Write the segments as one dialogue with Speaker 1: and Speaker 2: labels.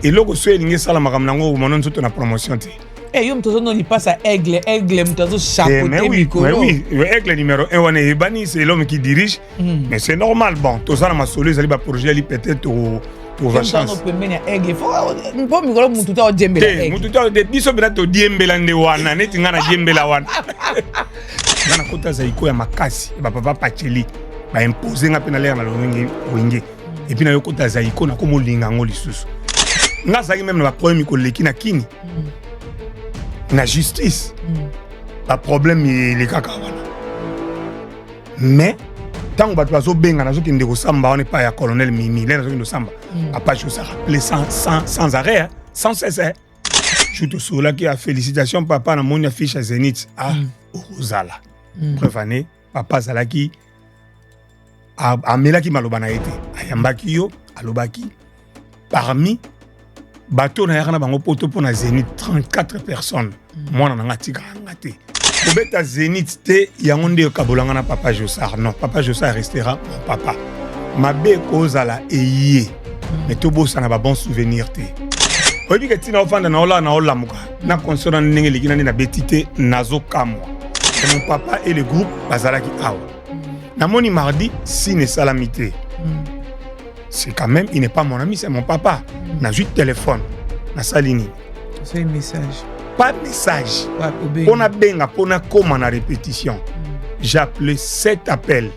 Speaker 1: Et logo soit il y a ça la magamnango ou mon autre na promotion.
Speaker 2: Eh, yom tozo non il passe à Aigle, tozo chapeauté
Speaker 1: mais oui, Aigle numéro 1 on est Bani, c'est l'homme qui dirige. Mais c'est normal, bon, tout ça ma solo, ça va projet ali peut-être au chance.
Speaker 2: On peut mener Aigle, faut pas me golo mututa o djembela.
Speaker 1: Mututa de biso bina to diembela nde wana, neti ngana diembela wana. Ngana kota zaiko ya makasi, ba papa pacheli, ba imposer nga pena l'air na longi wenge. Et puis na yokota zaiko na komo linga ngoli susu. Nga zaki même na problème ko leki na kini. Na justice. Pas problème il est kaka wana. Mais tant que bato benga na zoki ndeko samba on est pas ya colonel Mimi, là zoki ndo samba. Papa je ça rappeler sans arrêt, hein, sans cesse. Je te souhaite que félicitations papa na mon affiche à Zénith à Rosala. Bref année, papa Zalaki a melaki malobana été. Ayambaki yo, alobaki parmi bateau na yakana bango poto pour na Zénith 34 personnes. Moi na ngati ngati. Kobeta Zénith te yangonde kabolanga na papa Jossard. Non, papa Jossard restera mon papa. Mabe kozala eye. Mais tout beau ça n'a pas bon souvenir te. Oyebi ke tina ofanda na ola muka. Na consona ndenge likina na betité nazo kamwa. Et mon papa et le groupe bazalaki awa. Na moni mardi sine salamité. C'est quand même, il n'est pas mon ami, c'est mon papa. Na juste téléphone. Na salini.
Speaker 2: C'est un message.
Speaker 1: Pas de message. On a benga pour na comme en répétition. J'ai appelé 7 appels.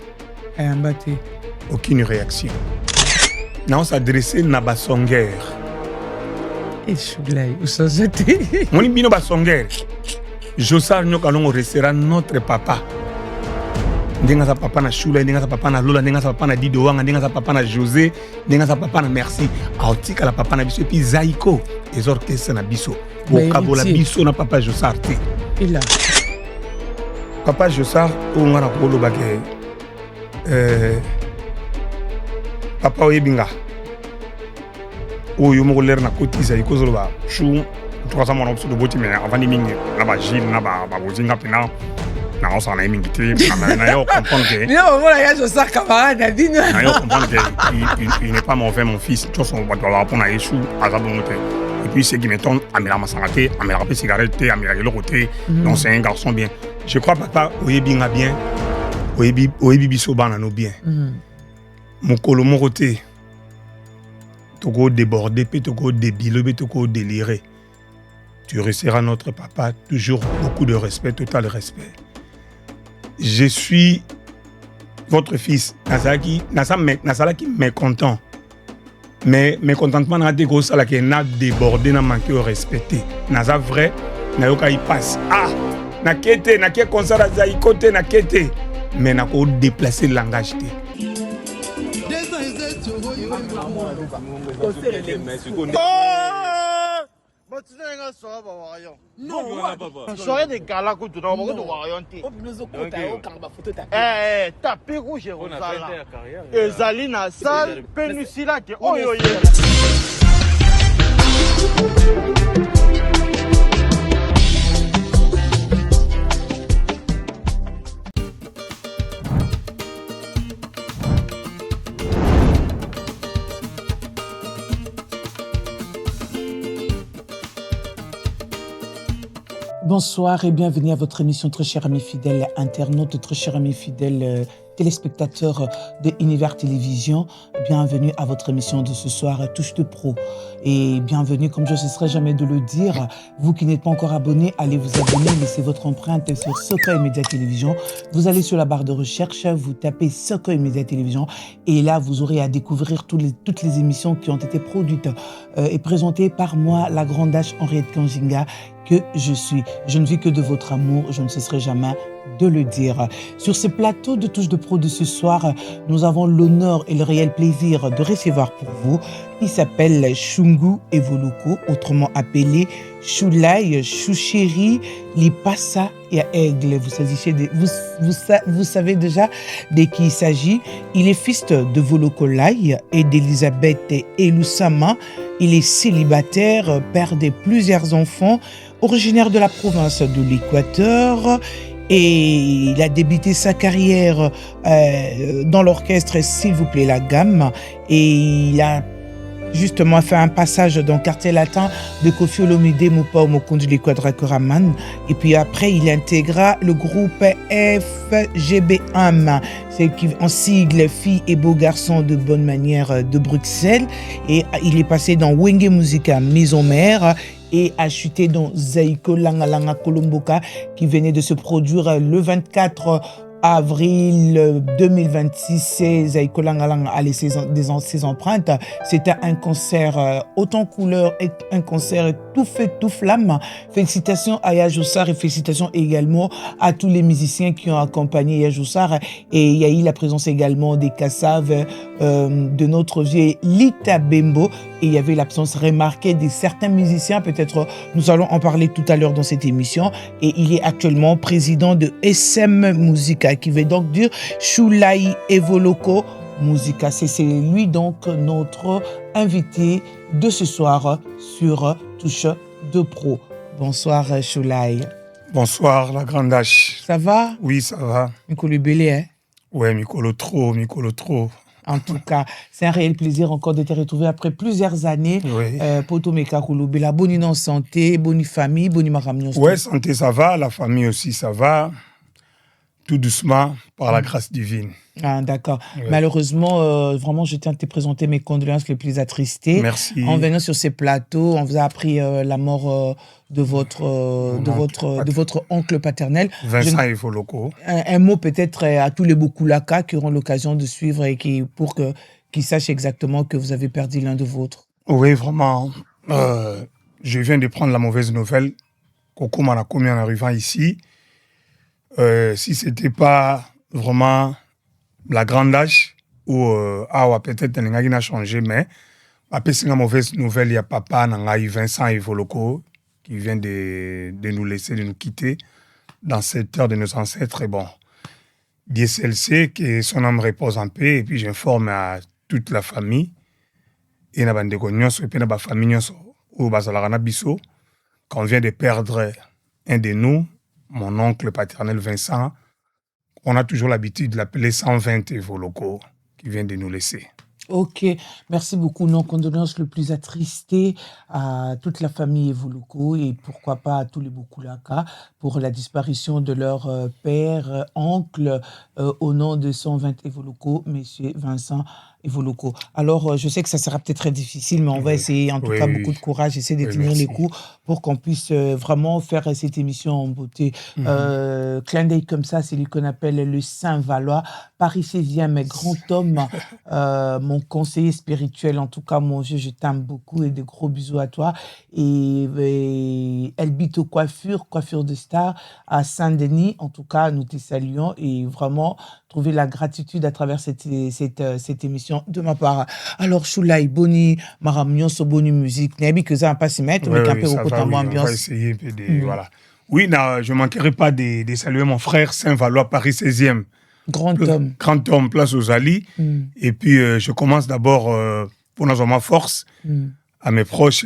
Speaker 1: Aucune réaction. On s'adressait à Bassonger.
Speaker 2: Et Choulay, où ça j'étais?
Speaker 1: Mon ibino Bassonger. Jossard Nyokalongo restera notre papa. Ndenga sa papa na Choulay, ndenga sa papa na Lola, ndenga sa papa na Didouanga, ndenga sa papa na José, ndenga sa papa na Merci. Aotika la papa na Biso et puis Zaiko, les orchestres na Biso. Au Cabo la Biso na papa Jossard.
Speaker 2: Et là.
Speaker 1: Papa Jossard, on a un bagay. Papa Oyebinga. Oyo mo ler na kotiza ikozolo ba chou 300 mon option de boti mais avant ni mingi na ba Gilles na ba bozinga pena na on s'en a mingi te na yo comprendre que
Speaker 2: non voilà ya Jossard camarade Nadine
Speaker 1: na yo comprendre que il n'est pas mauvais mon fils tu son ba doit répondre à Yeshua azabongote et puis c'est qui mettons amela masangate amela rapé cigarette amela le côté donc c'est un garçon bien je crois papa Oyebinga bien Oyebi biso bana no bien mokolo mo côté Togo débordé, Togo débile, Togo déliré. Tu resteras notre papa, toujours beaucoup de respect, total respect. Je suis votre fils, Nazaki mécontent. Mais mécontentement n'a des gros qui n'a débordé, n'a manqué au respecter. Naza vrai, n'a yoka y passe. Ah, n'a quitté, n'a qu'à comme ça, n'a côté, n'a quitté. Mais n'a qu'à déplacer le langage.
Speaker 3: Soirée de gala que tu n'as pas de varianté. Tapé rouge et Zalina salle, Pénicilla qui
Speaker 2: Bonsoir et bienvenue à votre émission, très chers amis fidèles internautes, très chers amis fidèles téléspectateurs de Univers Télévision. Bienvenue à votre émission de ce soir, Touche de Pro. Et bienvenue, comme je ne cesserai jamais de le dire, vous qui n'êtes pas encore abonné, allez vous abonner, laissez votre empreinte sur Soko Média Télévision. Vous allez sur la barre de recherche, vous tapez Soko Média Télévision et là, vous aurez à découvrir toutes les émissions qui ont été produites et présentées par moi, la grande H Henriette Kanjinga, que je suis. Je ne vis que de votre amour, je ne cesserai jamais de le dire. Sur ce plateau de Touche de Pro de ce soir, nous avons l'honneur et le réel plaisir de recevoir pour vous. Il s'appelle Shungu Evoluko, autrement appelé Choulay, Chouchéri, Lipassa et Aigle. Vous savez déjà de qui il s'agit. Il est fils de Volokolai et d'Elisabeth Elusama. Il est célibataire, père de plusieurs enfants, originaire de la province de l'Équateur. Et il a débuté sa carrière dans l'orchestre S'il vous plaît la gamme. Et il a justement fait un passage dans Quartier Latin de Koffi Olomide Moupa Omokundi Quadrakoraman. Et puis après, il intégra le groupe FGB1, c'est en sigle Filles et Beaux Garçons de Bonne Manière de Bruxelles. Et il est passé dans Wenge Musica Maison Mère et a chuté dans Zaiko Langa Langa Kolomboka qui venait de se produire le 24 avril 2026. C'est Zaiko Langa Langa a laissé ses empreintes. C'était un concert autant couleur et un concert tout fait, tout flamme. Félicitations à Yajoussar et félicitations également à tous les musiciens qui ont accompagné Yajoussar. Et il y a eu la présence également des Kassav, de notre vieux Lita Bembo. Et il y avait l'absence remarquée de certains musiciens. Peut-être nous allons en parler tout à l'heure dans cette émission. Et il est actuellement président de SM Musica, qui veut donc dire Choulaï Evoloko Musica. C'est lui donc notre invité de ce soir sur Touche de Pro. Bonsoir Choulaï.
Speaker 1: Bonsoir la grande H.
Speaker 2: Ça va?
Speaker 1: Oui, ça va.
Speaker 2: Mikolo Belé, hein?
Speaker 1: Ouais, Mikolo trop.
Speaker 2: En tout cas, c'est un réel plaisir encore de te retrouver après plusieurs années.
Speaker 1: Oui.
Speaker 2: Poto Mekakolo Bela, bonne en santé, bonne famille, bonne maramnion.
Speaker 1: Ouais, santé ça va, la famille aussi ça va. Tout doucement, par la grâce divine.
Speaker 2: Ah, d'accord.
Speaker 1: Ouais.
Speaker 2: Malheureusement, vraiment, je tiens à te présenter mes condoléances les plus attristées.
Speaker 1: Merci.
Speaker 2: En venant sur ces plateaux, on vous a appris la mort de votre oncle paternel.
Speaker 1: Vincent Evoloko.
Speaker 2: Un mot peut-être à tous les Bokulaka qui auront l'occasion de suivre et pour qu'ils sachent exactement que vous avez perdu l'un de vôtres.
Speaker 1: Oui, vraiment. Je viens de prendre la mauvaise nouvelle. Coco m'en a commis en arrivant ici. Si c'était pas vraiment la grande âge ou peut-être n'engai n'a changé, mais après c'est une mauvaise nouvelle, il y a papa n'engai Vincent Evoloko qui vient de nous laisser, de nous quitter dans cette heure de nos ancêtres. Et bon, Dieu seul sait que son âme repose en paix. Et puis j'informe à toute la famille et na bandeko nyonso et puis na ba famille nyonso ou bazalaka na biso qu'on vient de perdre un de nous. Mon oncle paternel Vincent, on a toujours l'habitude de l'appeler 120 Evoloko, qui vient de nous laisser.
Speaker 2: Ok, merci beaucoup. Nos condoléances le plus attristées à toute la famille Evoloko et pourquoi pas à tous les Bokulaka pour la disparition de leur père, oncle, au nom de 120 Evoloko, monsieur Vincent Evoloko. Alors, je sais que ça sera peut-être très difficile, mais on va essayer, en tout cas, beaucoup de courage, essayer de tenir les coups pour qu'on puisse vraiment faire cette émission en beauté. Clin d'œil comme ça, c'est lui qu'on appelle le Saint-Valois, Paris 16e, mais grand homme, mon conseiller spirituel, en tout cas, mon Dieu, je t'aime beaucoup et de gros bisous à toi. Et Elbito Coiffure de Star à Saint-Denis, en tout cas, nous te saluons et vraiment trouver la gratitude à travers cette émission de ma part. Alors, Choulaï, boni, maramnion, so boni musique. N'abi que ça, pas s'y mettre, mais qu'un peu au côté ambiance.
Speaker 1: On va essayer un peu de, voilà. Oui, non, je ne manquerai pas de saluer mon frère Saint-Valois, Paris 16e.
Speaker 2: Grand homme,
Speaker 1: place aux Ali. Et puis, je commence d'abord, pour ma force, à mes proches,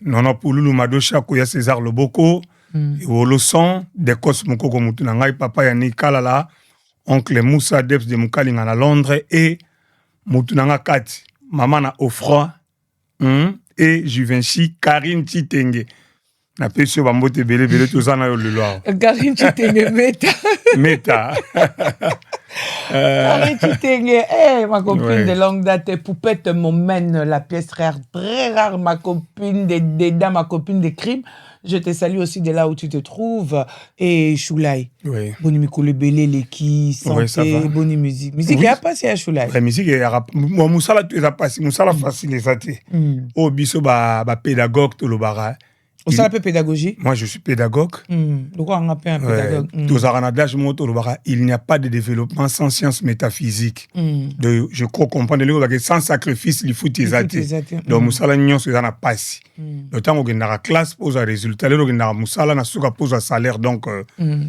Speaker 1: Nona Pouloulou Madosha, Kouya César Loboko, et Oloson, Dekos Mokoko Moutunangai, Papa Yannick Kalala, Oncle Moussa Debs de Moukalinga à Londres, et Moutunanga Kati, Maman Ofra, et Juvenchi, Karine Titenge. Na pesio bambote bele tout ça na yo lelo.
Speaker 2: Karine Titenge Meta. Karine Titenge, ma copine de longue date, Poupette m'emmène la pièce rare, très rare, ma copine de ma copine de crime. Je te salue aussi de là où tu te trouves. Et Choulaï.
Speaker 1: Oui.
Speaker 2: Boni Mikolo Belé, l'équipe, santé, boni musique. Musique, il y a passé à Choulaï.
Speaker 1: La musique, il y a moi, Moussala, tu as passé. Moussala, facile, les athées. Au biso, pédagogue, tout le bara.
Speaker 2: Au salapé pédagogie.
Speaker 1: Moi, je suis pédagogue.
Speaker 2: Pourquoi on appelle un pédagogue?
Speaker 1: Il n'y a pas de développement sans science métaphysique. Je crois comprendre que sans sacrifice, il faut des athées. Donc, Moussala, nous sommes pas si. Le temps où on a la classe, pose un résultat. Le temps où Moussala, on pose un salaire. Donc,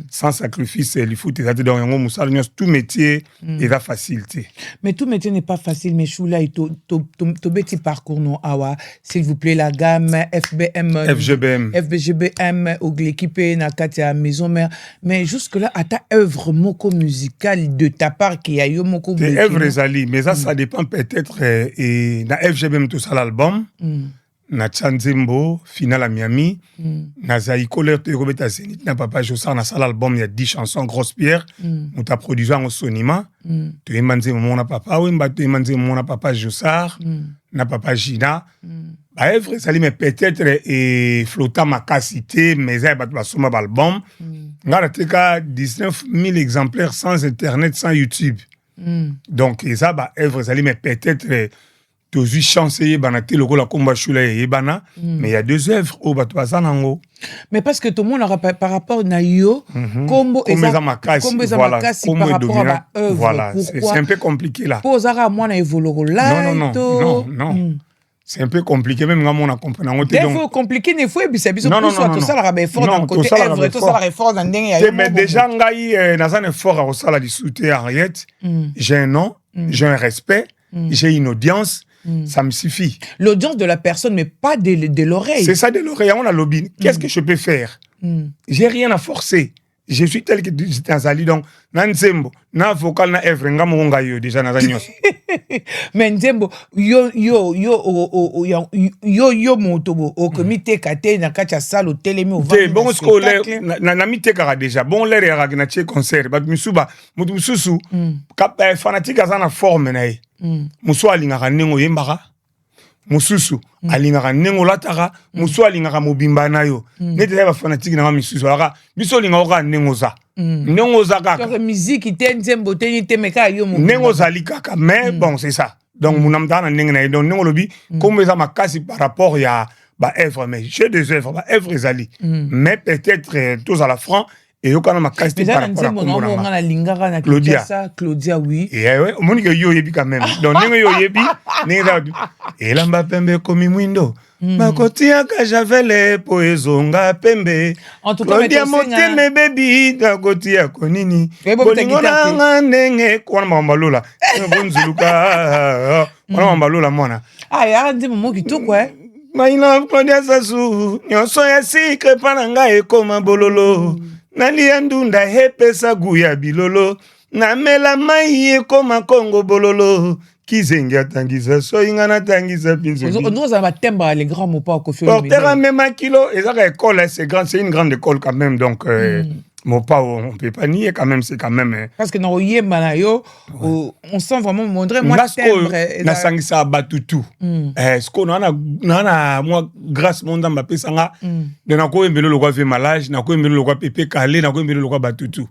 Speaker 1: sans sacrifice, il faut des athées. Donc, Moussala, tout métier est la facilité.
Speaker 2: Mais tout métier n'est pas facile. Mais Choulaï, ton petit parcours, non, awa, s'il vous plaît, la gamme FGB FBGBM ou l'équipe na Katia maison mère mais jusque là à ta œuvre moko musicale de ta part qui a eu moko
Speaker 1: c'est œuvre ezali mais ça dépend peut-être et na FGBM tout ça l'album na Tchanzembo final à Miami na Zaïko l'air de Robert Zenith na Papa Jossar na ça l'album il y a 10 chansons Grosse Pierre on t'a produit en Sonima tu emanze mon papa oui mba tu emanze mon papa Jossar na Papa Gina bah œuvre ezali mais peut-être et flottant ma capacité mais ça ba soma album ngara teka 19 000 exemplaires sans internet sans YouTube donc ça bah œuvre ezali mais peut-être toujours chanceux banati loko la komba chula yebana mais il y a deux œuvres au batouazan nango
Speaker 2: mais parce que tout le monde aura par rapport na yo combo
Speaker 1: eza makasi voilà
Speaker 2: par rapport à œuvre
Speaker 1: voilà c'est un peu compliqué là
Speaker 2: posera moi na évoluer là
Speaker 1: non c'est un peu compliqué même quand on a compris nango
Speaker 2: te donc compliqué ne faut ebisa biso pour ça tout ça la effort dans côté œuvre tout ça la effort dans ndenge ya
Speaker 1: mais déjà ngai dans un effort à ça la discuter Ariette j'ai un nom j'ai un respect j'ai une audience ça me suffit.
Speaker 2: L'audience de la personne, mais pas de l'oreille.
Speaker 1: C'est ça, de l'oreille. On a lobby. Qu'est-ce que je peux faire? J'ai rien à forcer. Je suis tel que j'étais en Zali. Donc, Nzembo, na vocal, na evre, nga monga yo, déjà, na zanyos.
Speaker 2: Mais Nzembo, yo motobo, au comité kate, na kacha salo, télémi, au
Speaker 1: vent. Bon, scolaire, na mi tekara déjà. Bon, l'air est ragna tché concert. Bat misuba, mususu, fanatique à na forme, nae. Musu alingaka nengo yembaka mususu alingaka nengo lataka musu alingaka mobimba na yo nete ba fanatique na misusu alaka biso lingaka ka nengo za kaka
Speaker 2: donc musique ite Nzembo te ni temeka yo mo
Speaker 1: nengo za likaka mais bon c'est ça donc munamta na nengo na donc nengo lobi comme ça makasi par rapport ya ba œuvre mais j'ai des œuvres ba œuvre ezali mais peut-être tous à la franc et yo kana makasi par rapport à
Speaker 2: Kombo na lingaka na Claudia oui
Speaker 1: et ouais monique yo yebi quand même donc nengo yo yebi nengo et lamba pembe komi mwindo makotia ka javele poezonga pembe
Speaker 2: en tout cas
Speaker 1: Claudia moteme baby dakotia konini bolingo na ndenge kwana mambalola bonzuluka kwana mambalola mwana
Speaker 2: ya ndi mo kitoko
Speaker 1: my love Claudia Sasu nyonso ya sikre pana ngai ekoma bololo nalia ndunda hepesa guya bilolo namela mai ekoma kongo bololo kizengi atangisa soinga natangisa pinzo
Speaker 2: nous avons temba les grands mots pas Koffi
Speaker 1: Olomide même kilo ezaka école c'est grand c'est une grande école quand même donc Mopa on peut pas nier quand même c'est quand même
Speaker 2: parce que dans yemba na yo on sent vraiment montrer moi
Speaker 1: tembre na sangisa batutu ce qu'on a moi grâce mon dans mbappé sanga de na ko embelo lokwa fait malage na ko embelo lokwa pepe kale na ko embelo lokwa batutu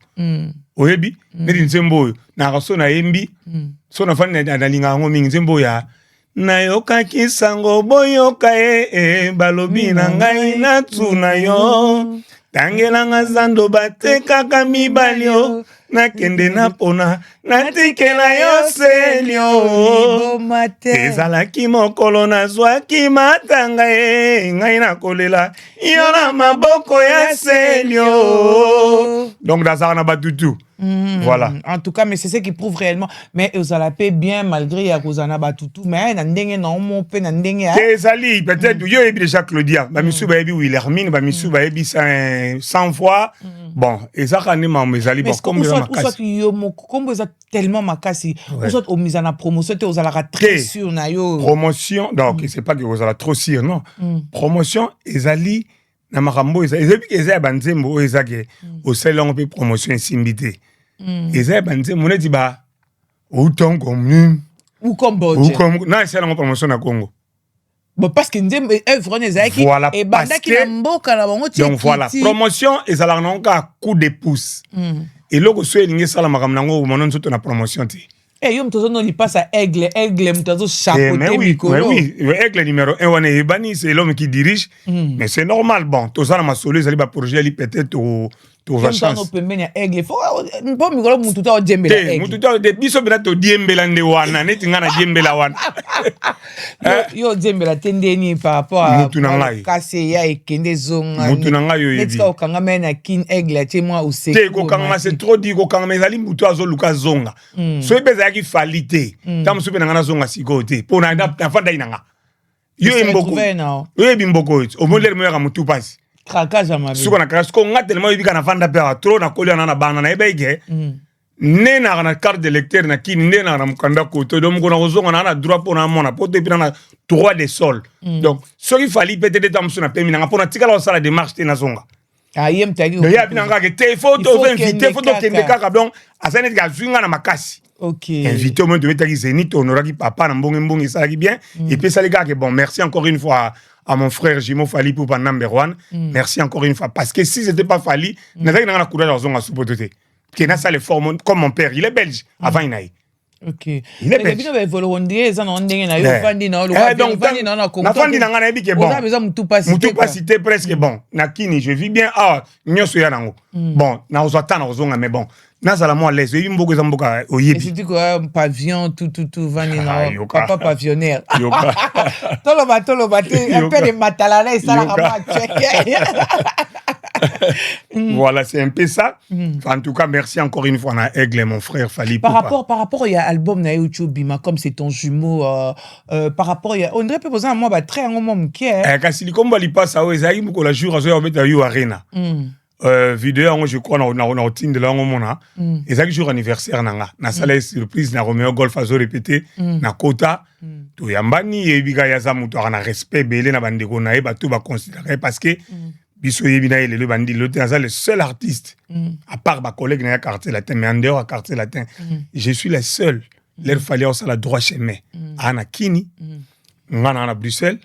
Speaker 1: oyebi nedi Nzembo na raso na yembi so na fani na linga ngo mingi Nzembo ya na yoka kisango boyoka balobi na ngai na tuna yo tangelanga zando batekaka mibali yo nakende na pona natikela yo selio ezalaki mokolo nazwaki matanga ngai nakolela yo na maboko ya selio donc dazaka na batutu voilà
Speaker 2: en tout cas mais c'est ce qui prouve réellement mais ozala pe bien malgré ya kozana batutu mais na ndenge na mo pe na ndenge
Speaker 1: ezali peut-être yo yebi déjà Claudia ba misu ba yebi Wilhelmine ba misu ba yebi 100 fois bon ezaka ne ma ezali bon comme
Speaker 2: ça tellement makasi soit au mise en promotion te ozala très sûr na yo
Speaker 1: promotion donc c'est pas que ozala trop sûr non promotion ezali na makambo ezali ezali banzembo ezake au salon pe promotion simbité ezali banzembo ne diba ou tongo
Speaker 2: ou Cambodge
Speaker 1: ou comme na salon promotion na Congo.
Speaker 2: Bon, parce que nous œuvre nezaki et banda ki na mboka na bango
Speaker 1: donc voilà promotion ezala nonka coup de pouce et logo so elingi sala makambo nango monon soto na promotion ti
Speaker 2: et yo mtozo no li passe à aigle mtozo chapeauté
Speaker 1: micro oui aigle numéro 1 wana ebani c'est l'homme qui dirige mais c'est normal bon to ça na masolo ezali ba projet li peut-être to va chance
Speaker 2: on peut mener aigle faut pas mikolo mutu ta djembela aigle
Speaker 1: mutu ta de biso bena to diembela nde wana neti ngana diembela wana
Speaker 2: yo djembela tendeni par rapport à
Speaker 1: mutu na ngai
Speaker 2: kase ya ekende zonga
Speaker 1: mutu na ngai yo yebi
Speaker 2: neti ka okanga mena kin aigle te moi ose
Speaker 1: te ko kanga c'est trop dit ko kanga ezali mutu azoluka zonga so ebeza ki falite tam so bena ngana zonga sikote pona da fanda inanga Yo mboko. Yo bimboko. Au moins les meilleurs à mutu passe.
Speaker 2: Craquage à ma vie.
Speaker 1: Ce qu'on a craqué, ce qu'on a tellement eu qu'on a vendu à trop, na collé na banana et bege. Ne na carte de lecteur na ki ne na mukanda koto donc on a raison on a droit pour na mona pour depuis na droit de sol. Donc ce qu'il fallait peut-être dans son permis na pour na tikala sala démarche na zonga.
Speaker 2: Ah yem tagi.
Speaker 1: Il y a bien que te photo invité photo kende kaka donc asane ka zwinga na makasi.
Speaker 2: OK.
Speaker 1: Invité au moins de mettre Zénith honoraki papa na mbongi ça qui bien et puis ça les gars que bon merci encore une fois à mon frère Jimo Fali pour pas number one. Merci encore une fois parce que si c'était pas Fali n'avait pas courage dans zonga sous-pototé. Qui n'a ça les formes comme mon père, il est belge avant il naï.
Speaker 2: OK.
Speaker 1: Il est belge.
Speaker 2: Donc
Speaker 1: na fandi na ngana ebike bon. Mutu pas cité presque bon. Na kini je vis bien nyoso ya nango. Bon, na ozata na ozonga mais bon. Na sala mo laisse yi mboko za mboka oyebi.
Speaker 2: Et c'est quoi pavillon tout vandi na papa pavillonnaire. Tolo ba un peu de matalala et ça la check.
Speaker 1: Voilà, c'est un peu ça. En tout cas, merci encore une fois à Aigle, mon frère Fali.
Speaker 2: Par rapport il y a album na YouTube Bima comme c'est ton jumeau par rapport il y a on dirait peut poser un moi très un moment qui est
Speaker 1: kasi likomba li passe au ezai muko la jour azo obeta yo arena. Vidéo je crois na otinde la ngomona. Ezaki jour anniversaire nanga. Na sala surprise na Romeo Golf azo répéter na kota to yambani ebiga ya za muto na respect belé na bandeko na e bato ba considérer parce que biso yebina ele le bandi le le seul artiste à part ma collègue na quartier latin mais en dehors à quartier latin je suis le seul leur fallait aussi la droit chemin ana kini ngana na Bruxelles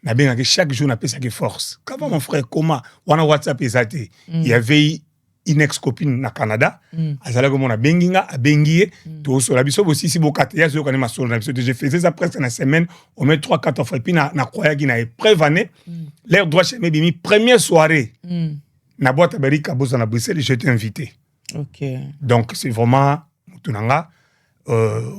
Speaker 1: na benga que chaque jour na pesa que force comment mon frère comment wana WhatsApp ezate il y avait une ex-copine na Canada azala comme on a benginga a bengié to so la biso aussi si bokate ya zo kanema so na biso je faisais ça presque na semaine au moins 3-4 fois puis na croya qui na prévané leur droit chez mes première soirée na boîte America boza na Bruxelles j'étais invité.
Speaker 2: OK.
Speaker 1: Donc c'est vraiment mutunanga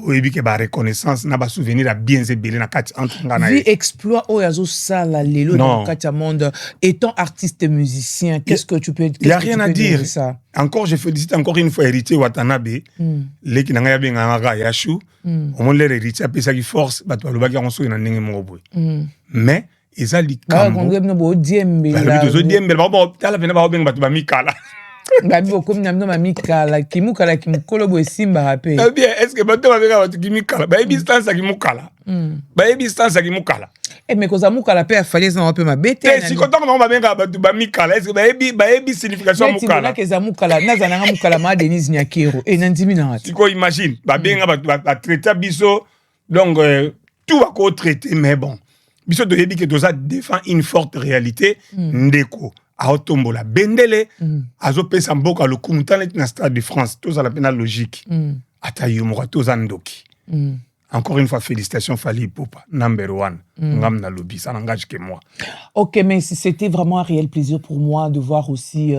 Speaker 1: oyebi ke ba reconnaissance na ba souvenir à bien zebelé na kati entre ngana
Speaker 2: vie exploit oyazo sala lelo dans kati monde étant artiste musicien qu'est-ce que tu peux
Speaker 1: il y a rien à dire ça encore je félicite encore une fois héritier Watanabe leki nanga ya benga nga yashu au moins l'héritier apesa ki force bato balobaki on so na ndenge moko boy mais ezali kambo
Speaker 2: bo diembe
Speaker 1: la zo diembe ba bo tala vena ba benga bato ba mikala
Speaker 2: babi okomi na mino mamikala kimukala kimukolo bo esimba rapé
Speaker 1: eh bien est-ce que bato ba benga bato kimikala ba distance ya kimukala ba distance ya kimukala
Speaker 2: mais koza mukala pe afali za un peu mabete
Speaker 1: si kontango ba benga bato ba mikala est-ce que ba signification mukala
Speaker 2: mais keza mukala naza nanga mukala ma Denise Nyakero et nandimi na
Speaker 1: tu ko imagine ba benga ba traiter biso donc tout va ko traiter mais bon biso to yebi que doza défend une forte réalité ndeko aotombola bendele azopesa mboka lokumu tanet na stade de France toza la pena logique ata yomo toza ndoki encore une fois félicitations Fali Ipupa number one ngam na lobby ça n'engage que moi.
Speaker 2: OK mais c'était vraiment un réel plaisir pour moi de voir aussi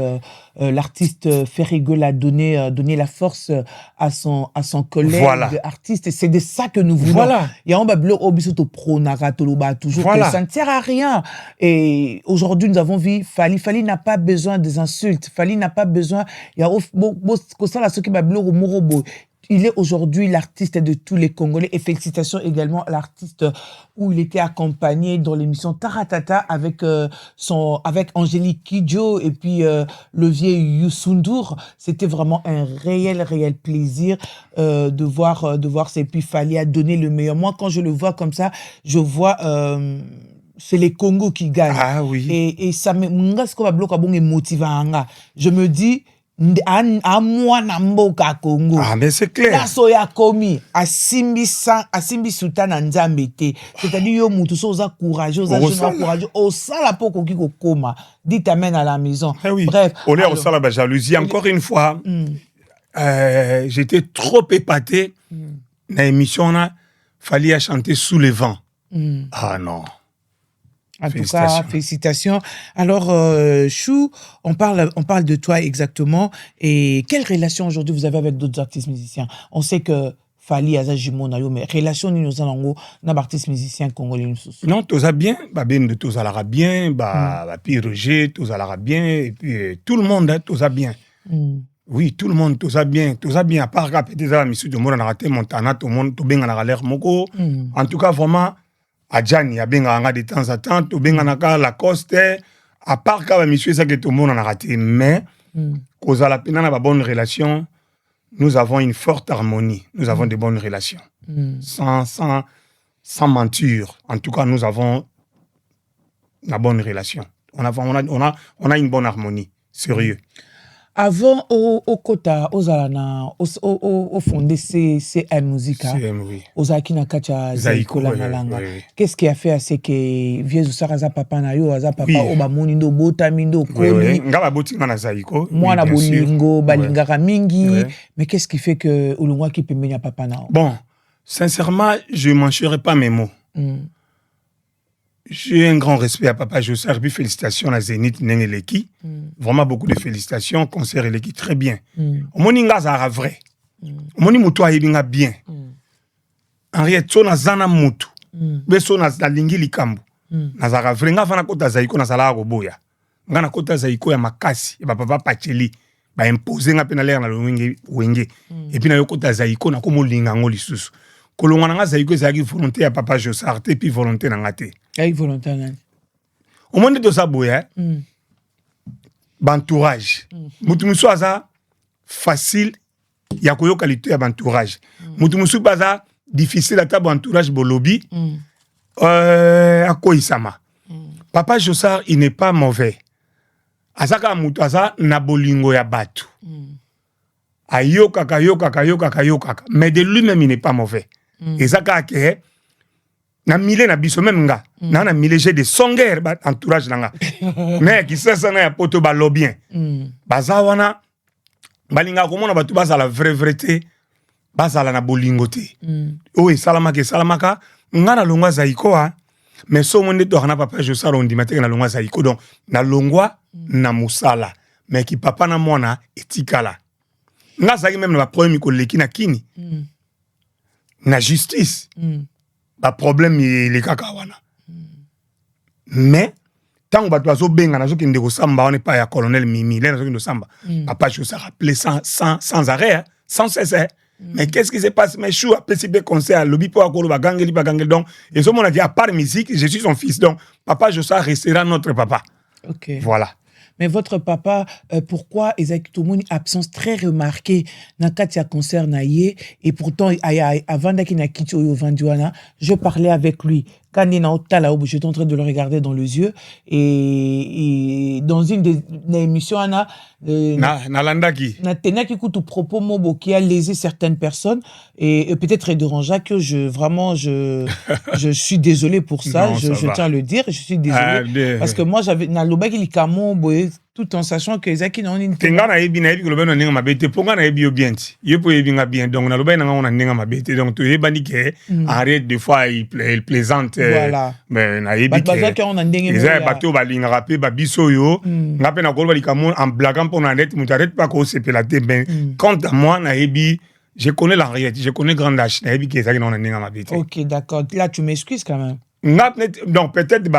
Speaker 2: l'artiste Ferrigol a donné la force à son collègue artiste et c'est de ça que nous voulons.
Speaker 1: Voilà.
Speaker 2: Il y a un bablo obisoto pro naratoloba toujours que ça ne sert à rien et aujourd'hui nous avons vu Fali n'a pas besoin des insultes, Fali n'a pas besoin il y a ko ça la ce qui bablo morobo. Il est aujourd'hui l'artiste de tous les Congolais et félicitations également à l'artiste où il était accompagné dans l'émission Taratata avec Angélique Kidjo et puis le vieil Youssoundour. C'était vraiment un réel plaisir de voir ces puis Fali a donné le meilleur. Moi quand je le vois comme ça, je vois c'est les Congos qui gagnent.
Speaker 1: Ah oui.
Speaker 2: Et ça me je me dis à moi na mboka Congo.
Speaker 1: Ah mais c'est clair.
Speaker 2: La soya komi asimbi sultana nzambete. C'est-à-dire yo mutu so za courageux, za jeune courageux, au sala poko ki kokoma. Dit t'amène à la maison.
Speaker 1: Oui.
Speaker 2: Bref.
Speaker 1: On est au sala ba jalousie encore une fois. J'étais trop épaté. Na émission là, Fali a chanté Sous les vents. Ah non.
Speaker 2: En tout cas, félicitations. Alors, Chou, on parle de toi exactement. Et quelle relation aujourd'hui vous avez avec d'autres artistes musiciens? On sait que Fali aza jumeau na yo, mais relation ni nous allons na artistes musiciens congolais.
Speaker 1: Non, tous bien, ben de tous alara bien, puis Roger, tous alara bien, et puis tout le monde tous bien. Oui, tout le monde tous bien, à part peut-être ça, monsieur de Mora na raté Montana, tout le monde tout bien na l'air moko. En tout cas, vraiment. Adjani abenga de temps à temps to benga naka Lacoste à part ka ba monsieur ça que tout le monde en a raté mais cause à la peine na ba bonne relation nous avons une forte harmonie nous avons de bonnes relations sans mentir en tout cas nous avons une bonne relation on a une bonne harmonie sérieux.
Speaker 2: Avant, au Kota, au fondé CM Musica, aux Akina Kacha Zaiko Langalanga. Qu'est-ce qui a fait à ce que vieux Saraza papa na yo, aza papa oba monindo bota mindo koli.
Speaker 1: Ngaba boti ngana Zaiko.
Speaker 2: Moi na bolingo, balingara mingi. Mais qu'est-ce qui fait que Olungwa qui peut mener papa na?
Speaker 1: Bon, sincèrement, je ne mancherai pas mes mots. J'ai un grand respect à Papa Jossard, puis félicitations à Zénith Nengeleki. Vraiment beaucoup de félicitations, concert Eleki, très bien. Au moninga zara vrai. Au moni mutu ayebinga bien. En réalité, na zana mutu. Beso na lingi likambu. Na zara vrai, nga fana kota zaiko na sala roboya. Nga na kota zaiko ya makasi, ya papa pacheli. Ba imposer nga pena l'air na wenge. Et puis na yo kota zaiko na komo linga ngoli susu. Kolonga nga zaiko zaki volonté à Papa Jossard, et puis volonté na ngate.
Speaker 2: Ay volonté nani.
Speaker 1: Au monde de ça boya, bantourage. Mutu musu aza facile ya koyo qualité ya bantourage. Mutu musu baza difficile à table entourage bolobi. À quoi isama. Papa Jossard, il n'est pas mauvais. Azaka mutu aza na bolingo ya batu. Ayoka. Mais de lui-même, il n'est pas mauvais. Et ça que na mille na biso même nga na mille j'ai des songers entourage nga mais qui ça na ya poto ba lobien bazawana balinga komona batu basa la vraie basa la na bolingote oui salamaka nga na longwa zaiko mais so monde to na Papa Jossard on dit matin na longwa zaiko donc na longwa na musala mais qui papa na mona etikala nga zaki même na premier koleki na kini na justice ba problème il est kakawana mais tant que bato benga nazo kinde ko samba on est pas ya colonel Mimi là nazo kinde samba Papa Jossard rappelé sans arrêt sans cesse mais qu'est-ce qui se passe mais chou a PCB concert à lobby pour akolo ba gangeli donc et ce mon a dit à part musique je suis son fils donc Papa Jossard restera notre papa.
Speaker 2: OK.
Speaker 1: Voilà.
Speaker 2: Mais votre papa, pourquoi Isaac Toumouni absence très remarquée dans Katia concert naïe et pourtant avant qu'il n'a quitté Vanduana, je parlais avec lui. Quand il est en j'étais en train de le regarder dans les yeux et dans une des émissions na
Speaker 1: landaki
Speaker 2: na tena qui écoute propos mobo qui a lésé certaines personnes et peut-être dérangeant que je suis désolé pour ça. Non, je tiens à le dire, je suis désolé parce que moi j'avais na lobaki likamo boye tout en sachant que Zaki n'a une
Speaker 1: tenga na yebi ko lobeno ninga mabete ponga na yebi bien yepo yebi nga bien donc na lobena nga on ninga mabete donc to yebani ke arrête des fois il plaisante
Speaker 2: voilà
Speaker 1: mais na yebi ke
Speaker 2: on a ndenge
Speaker 1: ils a bateau balinga rapé ba biso yo nga pe na kolba likamo en blaguant pour na net mutarete pas ko se pelater ben quant à moi na yebi je connais la réalité je connais grande H na yebi ke Zaki na ninga mabete.
Speaker 2: OK, d'accord, là tu m'excuses quand même.
Speaker 1: Donc peut-être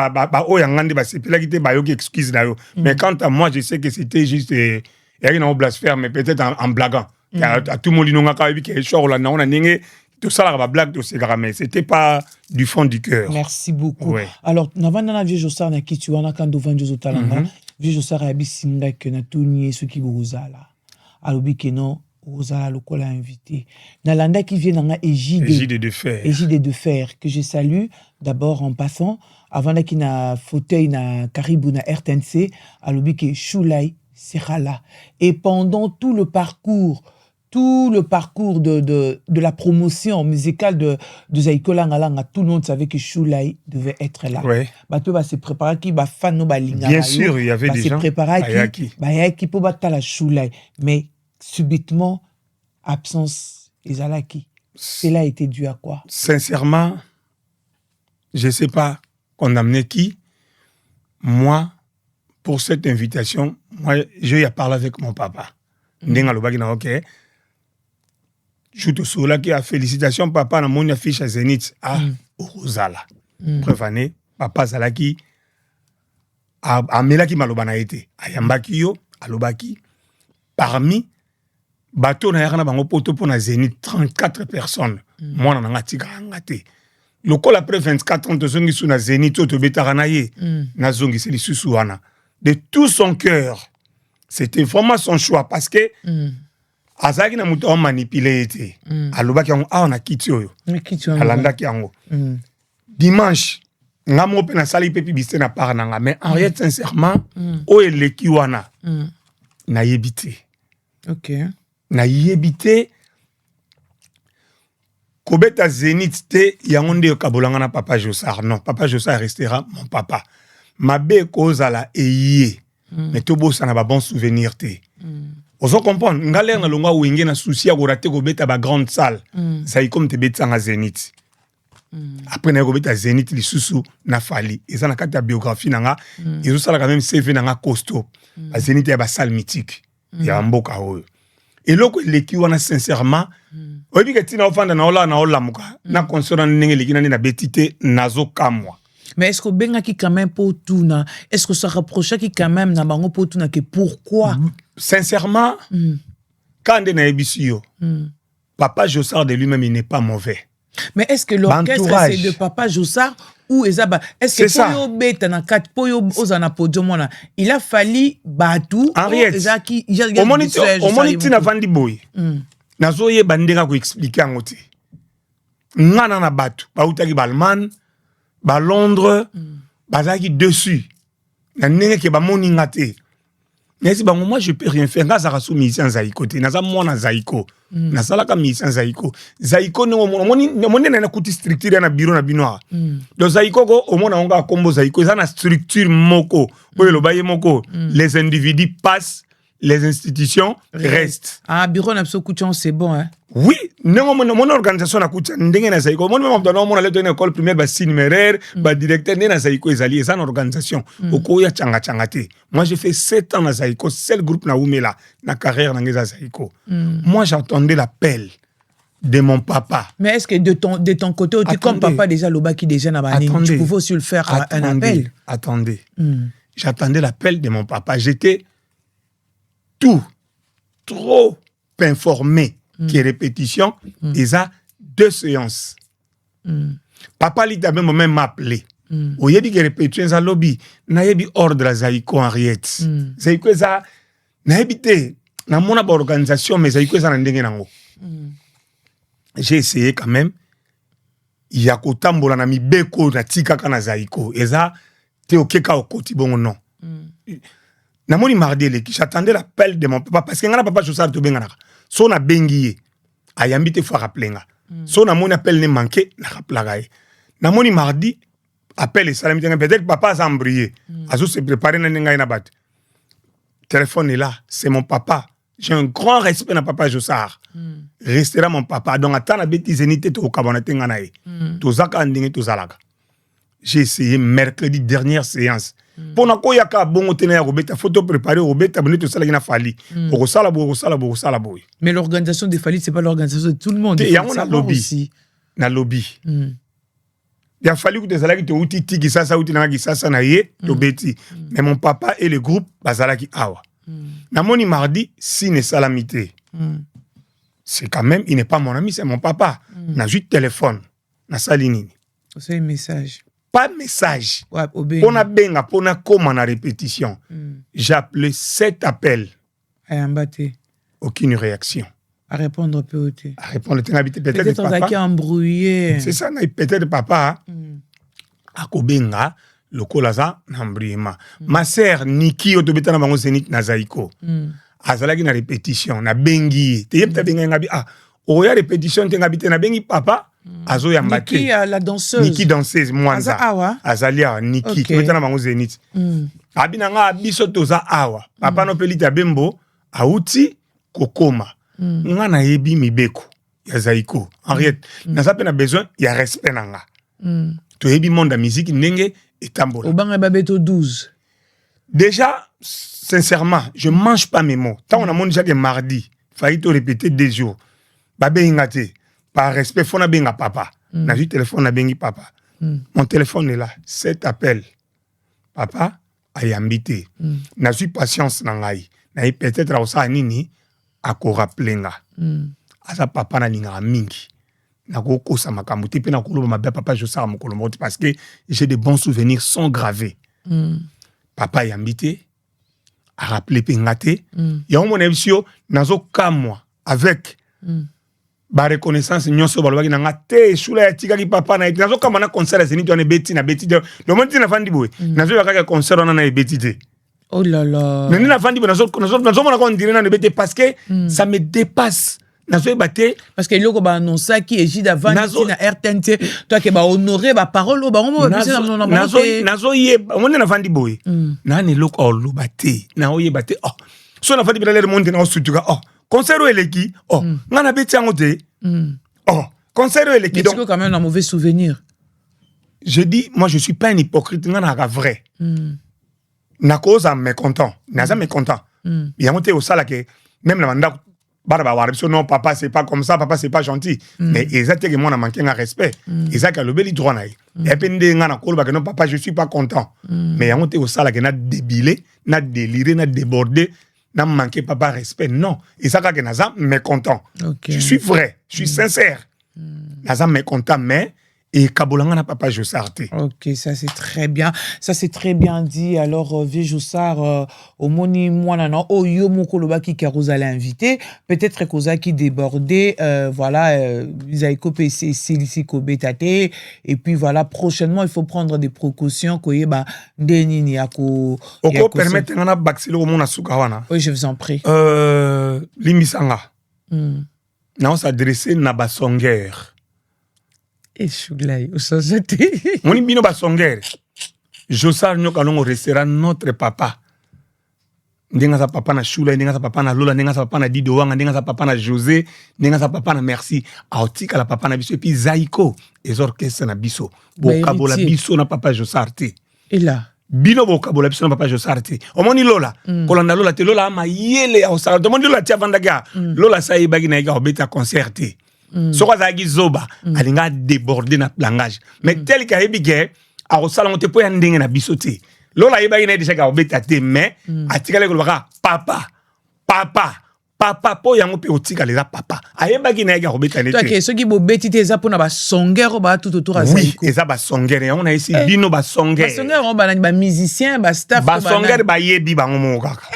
Speaker 1: excuse mais quant à moi je sais que c'était juste il y a une blasphème mais peut-être en blaguant à tout le monde tout ça la blague mais c'était pas du fond du cœur.
Speaker 2: Merci beaucoup. Ouais. Alors navana vieux Jossard na qui tu wana quand devant Josso Talanga vieux Jossard a bisinga que na tuni ce qui bozala alobi que non Ozala lokola invité. Nalanda qui vient dans Égide
Speaker 1: de fer.
Speaker 2: Égide de fer que je salue d'abord en passant avant qu'il na fauteuil na Caribou na RTNC alobi que Choulai Serhala et pendant tout le parcours de la promotion musicale de Zaiko Langalanga, tout le monde savait que Choulai devait être là.
Speaker 1: Ouais.
Speaker 2: Bato va se préparer qui va fan no balinga.
Speaker 1: Bien sûr, il y avait des gens.
Speaker 2: Se préparer qui pour battre la Choulai mais subitement, absence Ezalaki. Cela a été dû à quoi?
Speaker 1: Sincèrement, je ne sais pas condamner qui. Moi, pour cette invitation, moi, je y ai parlé avec mon papa. Ok. Je te souviens qui a félicitations, papa, dans mon affiche à Zénith. Rosala. Preuve année, papa Zalaki, a Melaki Malobana été. Ayambaki yo, Alobaki, parmi bateau na yakana bango poto pour na Zénith 34 personnes moi na ngatika ngate lokola après 24 ans tozongi sous na Zénith to betaka na ye na zongi c'est lisusu wana de tout son cœur. C'était vraiment son choix parce que azaki na muto manipuler été alobaki yango a on a quitté oyo alandaki yango dimanche ngamo pe na sali pepi biste na par nanga mais en réalité sincèrement o eleki wana na yebité.
Speaker 2: OK.
Speaker 1: Na yebité Kobeta Zénith te yango nde kabolanga na papa Jossard. Non, papa Jossard restera mon papa. Mabe cause la eye. Mais tobo ça na ba bon souvenir te. Oso comprendre ngale na longa wenge na souci ya korate kobeta ba grande salle. Ça y comme te betsa na Zénith. Après na kobeta Zénith lisusu na fali. Eza na kati ya biographie nanga, ezo sala quand même CV nanga costaud. Ba Zénith ya ba salle mythique. Ya mboka oyo. Et loko leki wana sincèrement oyebi ke tina ofanda na ola muka na consona ndenge leki na betité nazo kamwa.
Speaker 2: Mais est-ce que benga qui quand même pour tout na est-ce que ça rapproche qui quand même na bango pour tout na que pourquoi
Speaker 1: sincèrement quand on est ebisio papa Jossard de lui-même il n'est pas mauvais.
Speaker 2: Mais est-ce que l'orchestre c'est de papa Jossard ou Ezaba est-ce que Poyo beta na kat Poyo ozana podium wana il a fallu Batou
Speaker 1: Ezaki au moniti na vandi boy nazo ye bandeka ko expliquer ngote ngana na Batou ba utaki Balman ba Londres bazaki dessus na ndenge ke ba moni ngate mais si bango moi je peux rien faire ngaza ka sou musicien Zaiko te naza mwana Zaiko na sala ka musicien Zaiko no moni na kuti structure na bureau na binoa donc Zaiko ko au mona onga kombo Zaiko eza na structure moko oyo lo baye moko les individus passent les institutions restent.
Speaker 2: Ah, bureau na Kuchon, c'est bon, hein?
Speaker 1: Oui, mon organisation na Kuchon, ndenge na Zaiko. Mon même dans mon allé école primaire, ba numéraire, ba directeur na Zaiko ezali, eza na organisation. Okoya changa changate. Moi j'ai fait 7 ans na Zaiko, seul groupe na Oumela, na carrière na ngeza Zaiko. Moi j'attendais l'appel de mon papa.
Speaker 2: Mais est-ce que de ton côté, tu comme papa déjà Lobaki déjà na banane, tu pouvais aussi le faire un appel?
Speaker 1: Attendez. J'attendais l'appel de mon papa. J'étais trop informé qui est répétition, et ça 2 séances. Papa li d'abord même m'appelé. Au yebi qui répétition ça lobby, na yebi ordre à Zaiko Henriette. Zaiko ça na habité na mon organisation mais Zaiko ça ndenge nango. J'ai essayé quand même. Il y a kotambola na mibeko na tika kana Zaiko. Et ça te okeka okoti bongo non. Namoni mardi leki j'attendais l'appel de mon papa parce que ngana papa Jossard to bengana so na bengiye ayambi te fa rappelenga so na moni appel ne manqué na rappelaga namoni mardi appel et salami peut-être papa a embrayé azo se préparer na ngai na bat téléphone est là c'est mon papa j'ai un grand respect na papa Jossard restera mon papa donc attends na bêtise nité to kabana tengana to zaka ndenge to zalaka. J'ai essayé mercredi dernière séance. Pour na koya ka bongo tena ya robeta photo préparé robeta bonito sala gina fali. Oko sala boy.
Speaker 2: Mais l'organisation des Fali c'est pas l'organisation de tout le monde.
Speaker 1: Il y a un lobby aussi. Na lobby. Il a fallu que des salaki te outi tiki sasa outi na sasa na ye to beti. Mais mon papa et le groupe bazalaki awa. Na moni mardi sine salamité. C'est quand même il n'est pas mon ami, c'est mon papa. Na juste téléphone. Na salinini.
Speaker 2: C'est un message.
Speaker 1: Pas de message.
Speaker 2: Ouais,
Speaker 1: on a benga, on a comme en répétition. J'ai appelé 7 appels. Aucune réaction.
Speaker 2: À répondre peut-être.
Speaker 1: À répondre peut-être
Speaker 2: on a qui embrouillé.
Speaker 1: C'est ça, peut-être papa. À Kobenga, le colaza n'embrouillement. Ma sœur Niki otobeta na bango Zénith na Zaiko. Azalaki na répétition na bengi. Te yepta benga ngabi oya répétition te ngabite na bengi papa. Azo yambate.
Speaker 2: Niki la danseuse.
Speaker 1: Niki danseuse mwanza. Azalia Niki. Tu mets na bango Zénith. Abina nga biso toza awa. Papa no pelita bembo auti kokoma. Nga na yebi mibeko ya Zaiko. Henriette, na sape na besoin ya respect nanga. To yebi monde la musique ndenge etambola.
Speaker 2: Obanga babeto 12.
Speaker 1: Déjà sincèrement, je mange pas mes mots. Tant on a mon déjà que mardi, fallait te répéter 2 jours. Babé ingate. Par respect, faut na benga papa. Na ju téléphone na bengi papa. Mon téléphone est là. 7 appels. Papa a yambité. Na ju patience na ngai. Na peut-être a osa nini a ko rappelenga. Asa papa na linga mingi. nakokosa makambo te pe nakoloba mabe papa je sala mokolo moko parce que j'ai de bons souvenirs sont gravés. Papa yambi te a rappelé pe ngate ya omona bisio nazo kamwa avec ba reconnaissance nyonso balobaki na ngate shula ya tikaki papa na nazo kamwa na concert zeni to na beti le monde na fandi boy nazo yakaka concert na beti te.
Speaker 2: Oh là là.
Speaker 1: Mais na fandi nazo mona ko ndire na beti parce que ça me dépasse.
Speaker 2: Parce que loko ba annonça qui est Gide avant na RTNT toi que ba honorer ba parole ba on
Speaker 1: nazo ye on na fandi boy na ne loko oloba te na oye bate oh so na fandi bi le monde na sutuka oh concert eleki oh ngana beti yango te oh concert eleki
Speaker 2: donc c'est quand même un mauvais souvenir.
Speaker 1: Je dis moi je suis pas un hypocrite ngana ka vrai na cause à mécontent naza mécontent yango te au sala que même la manda non, papa, c'est pas comme ça, papa, c'est pas gentil. Mais exactement, moi, on a manqué un respect. Exactement, le bel droit. Et puis, non, papa, je suis pas content. Mais on était au salle, on a débilé, on a déliré, on a débordé, on a manqué papa respect. Non. Et ça, on a mécontent. Je suis vrai, je suis sincère. On a mécontent, mais. Et Kabolanga n'a pas Jossarté.
Speaker 2: Ok, ça c'est très bien. Ça c'est très bien dit. Alors, vieux Jossard, au moni moanana, oh yo mokoloba qui Karouza l'a invité. Peut-être Koza qui débordait, voilà, Zaiko PC, Célici Kobetate. Et puis voilà, prochainement, il faut prendre des précautions. Koye, ba, denini yako.
Speaker 1: Oko, permettez ngana baxilo au mona sukawana.
Speaker 2: Oui, je vous en prie.
Speaker 1: Limisanga. Non, s'adresser na basonger.
Speaker 2: Et Choulay, au société.
Speaker 1: Mon bino basonger. Jossard nyoka longo restera notre papa. Ndenga sa papa na Choulay, ndenga sa papa na Lola, ndenga sa papa na Dido Wanga, ndenga sa papa na José, ndenga sa papa na Merci. Aotika la papa na biso et puis Zaiko, les orchestres na biso. Bokabola biso na papa Jossard te.
Speaker 2: Et là.
Speaker 1: Bino bokabola biso na papa Jossard te. Omoni Lola, kolanda Lola te Lola ama yele a osara. Omoni Lola tia vandaga. Lola sa yebagi na ega obeta concert te. Soko zagi zoba alinga déborder na langage mais tel ka ebige a osala ngote po ya ndenge na bisote lola yebagi na déjà ka obeta te mais atikale ko baka papa po yango pe otika les papa ayebagi na ga obeta ne te
Speaker 2: toi que ceux qui bobeti te za pona ba songer ba tout autour à
Speaker 1: oui eza ba songer on a ici bino ba songer
Speaker 2: on ba musicien ba staff
Speaker 1: ba songer ba yebi bango mo kaka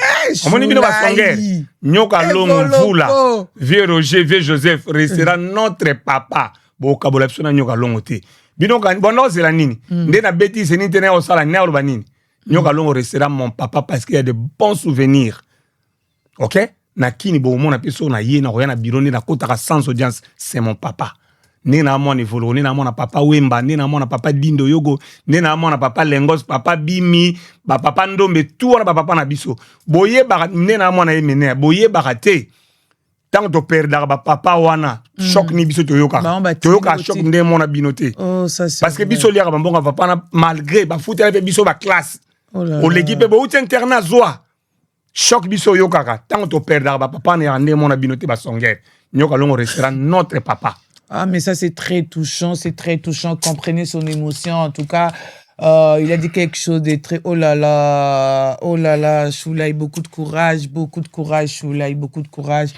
Speaker 1: omoni bino ba songer nyoka longo mvula vieux Roger vieux Joseph restera notre papa boka bola biso na nyoka longo te bino ka bono zela nini nde na beti seni tene o sala na oloba nini nyoka longo restera mon papa parce qu'il y a de bons souvenirs. OK na kini bo mona peso na ye na roya na biro ni na kota sans audience c'est mon papa. Ne na mona evolo ne na mona papa Wemba ne na mona papa Dindo Yogo ne na mona papa Lengos papa Bimi ba papa Ndombe tout na papa na biso boye ba ne na mona emene boye ba te tant to perdre ba papa wana choc ni biso to yoka choc nde mona binoté parce que biso liaka ba mbonga papa na malgré ba foot avec biso ba classe o l'équipe bo ut internat zoa choc biso yokaka tant to perdre ba papa na nde mona binoté ba songer nyoka longo restera notre papa.
Speaker 2: Ah, mais ça, c'est très touchant, c'est très touchant. Comprenez son émotion. En tout cas, il a dit quelque chose de très... Oh là là, Choulay, beaucoup de courage, Choulay, beaucoup de courage.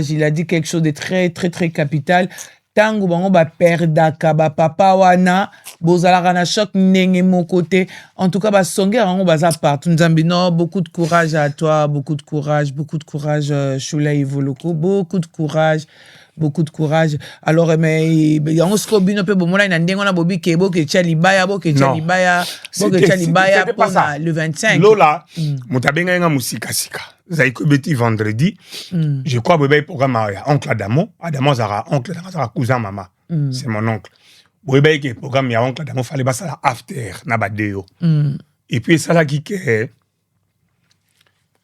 Speaker 2: Il a dit quelque chose de très, très, très capital. Tango bango ba perdaka ba papa wana bozala na choc nenge mon côté en tout cas ba songer bango baza partout nzambi non beaucoup de courage à toi beaucoup de courage Choulay Voloko beaucoup de courage alors mais yango sko bino pe bomona na ndengo na bobi ke boke chalibaya pour le 25
Speaker 1: Lola mutabenga nga musika sika zaiko beti vendredi je crois bébé programme ya oncle Adamo zara oncle zara cousin maman c'est mon oncle bébé ke programme ya oncle Adamo fallait basala after na badeo et puis ça là qui que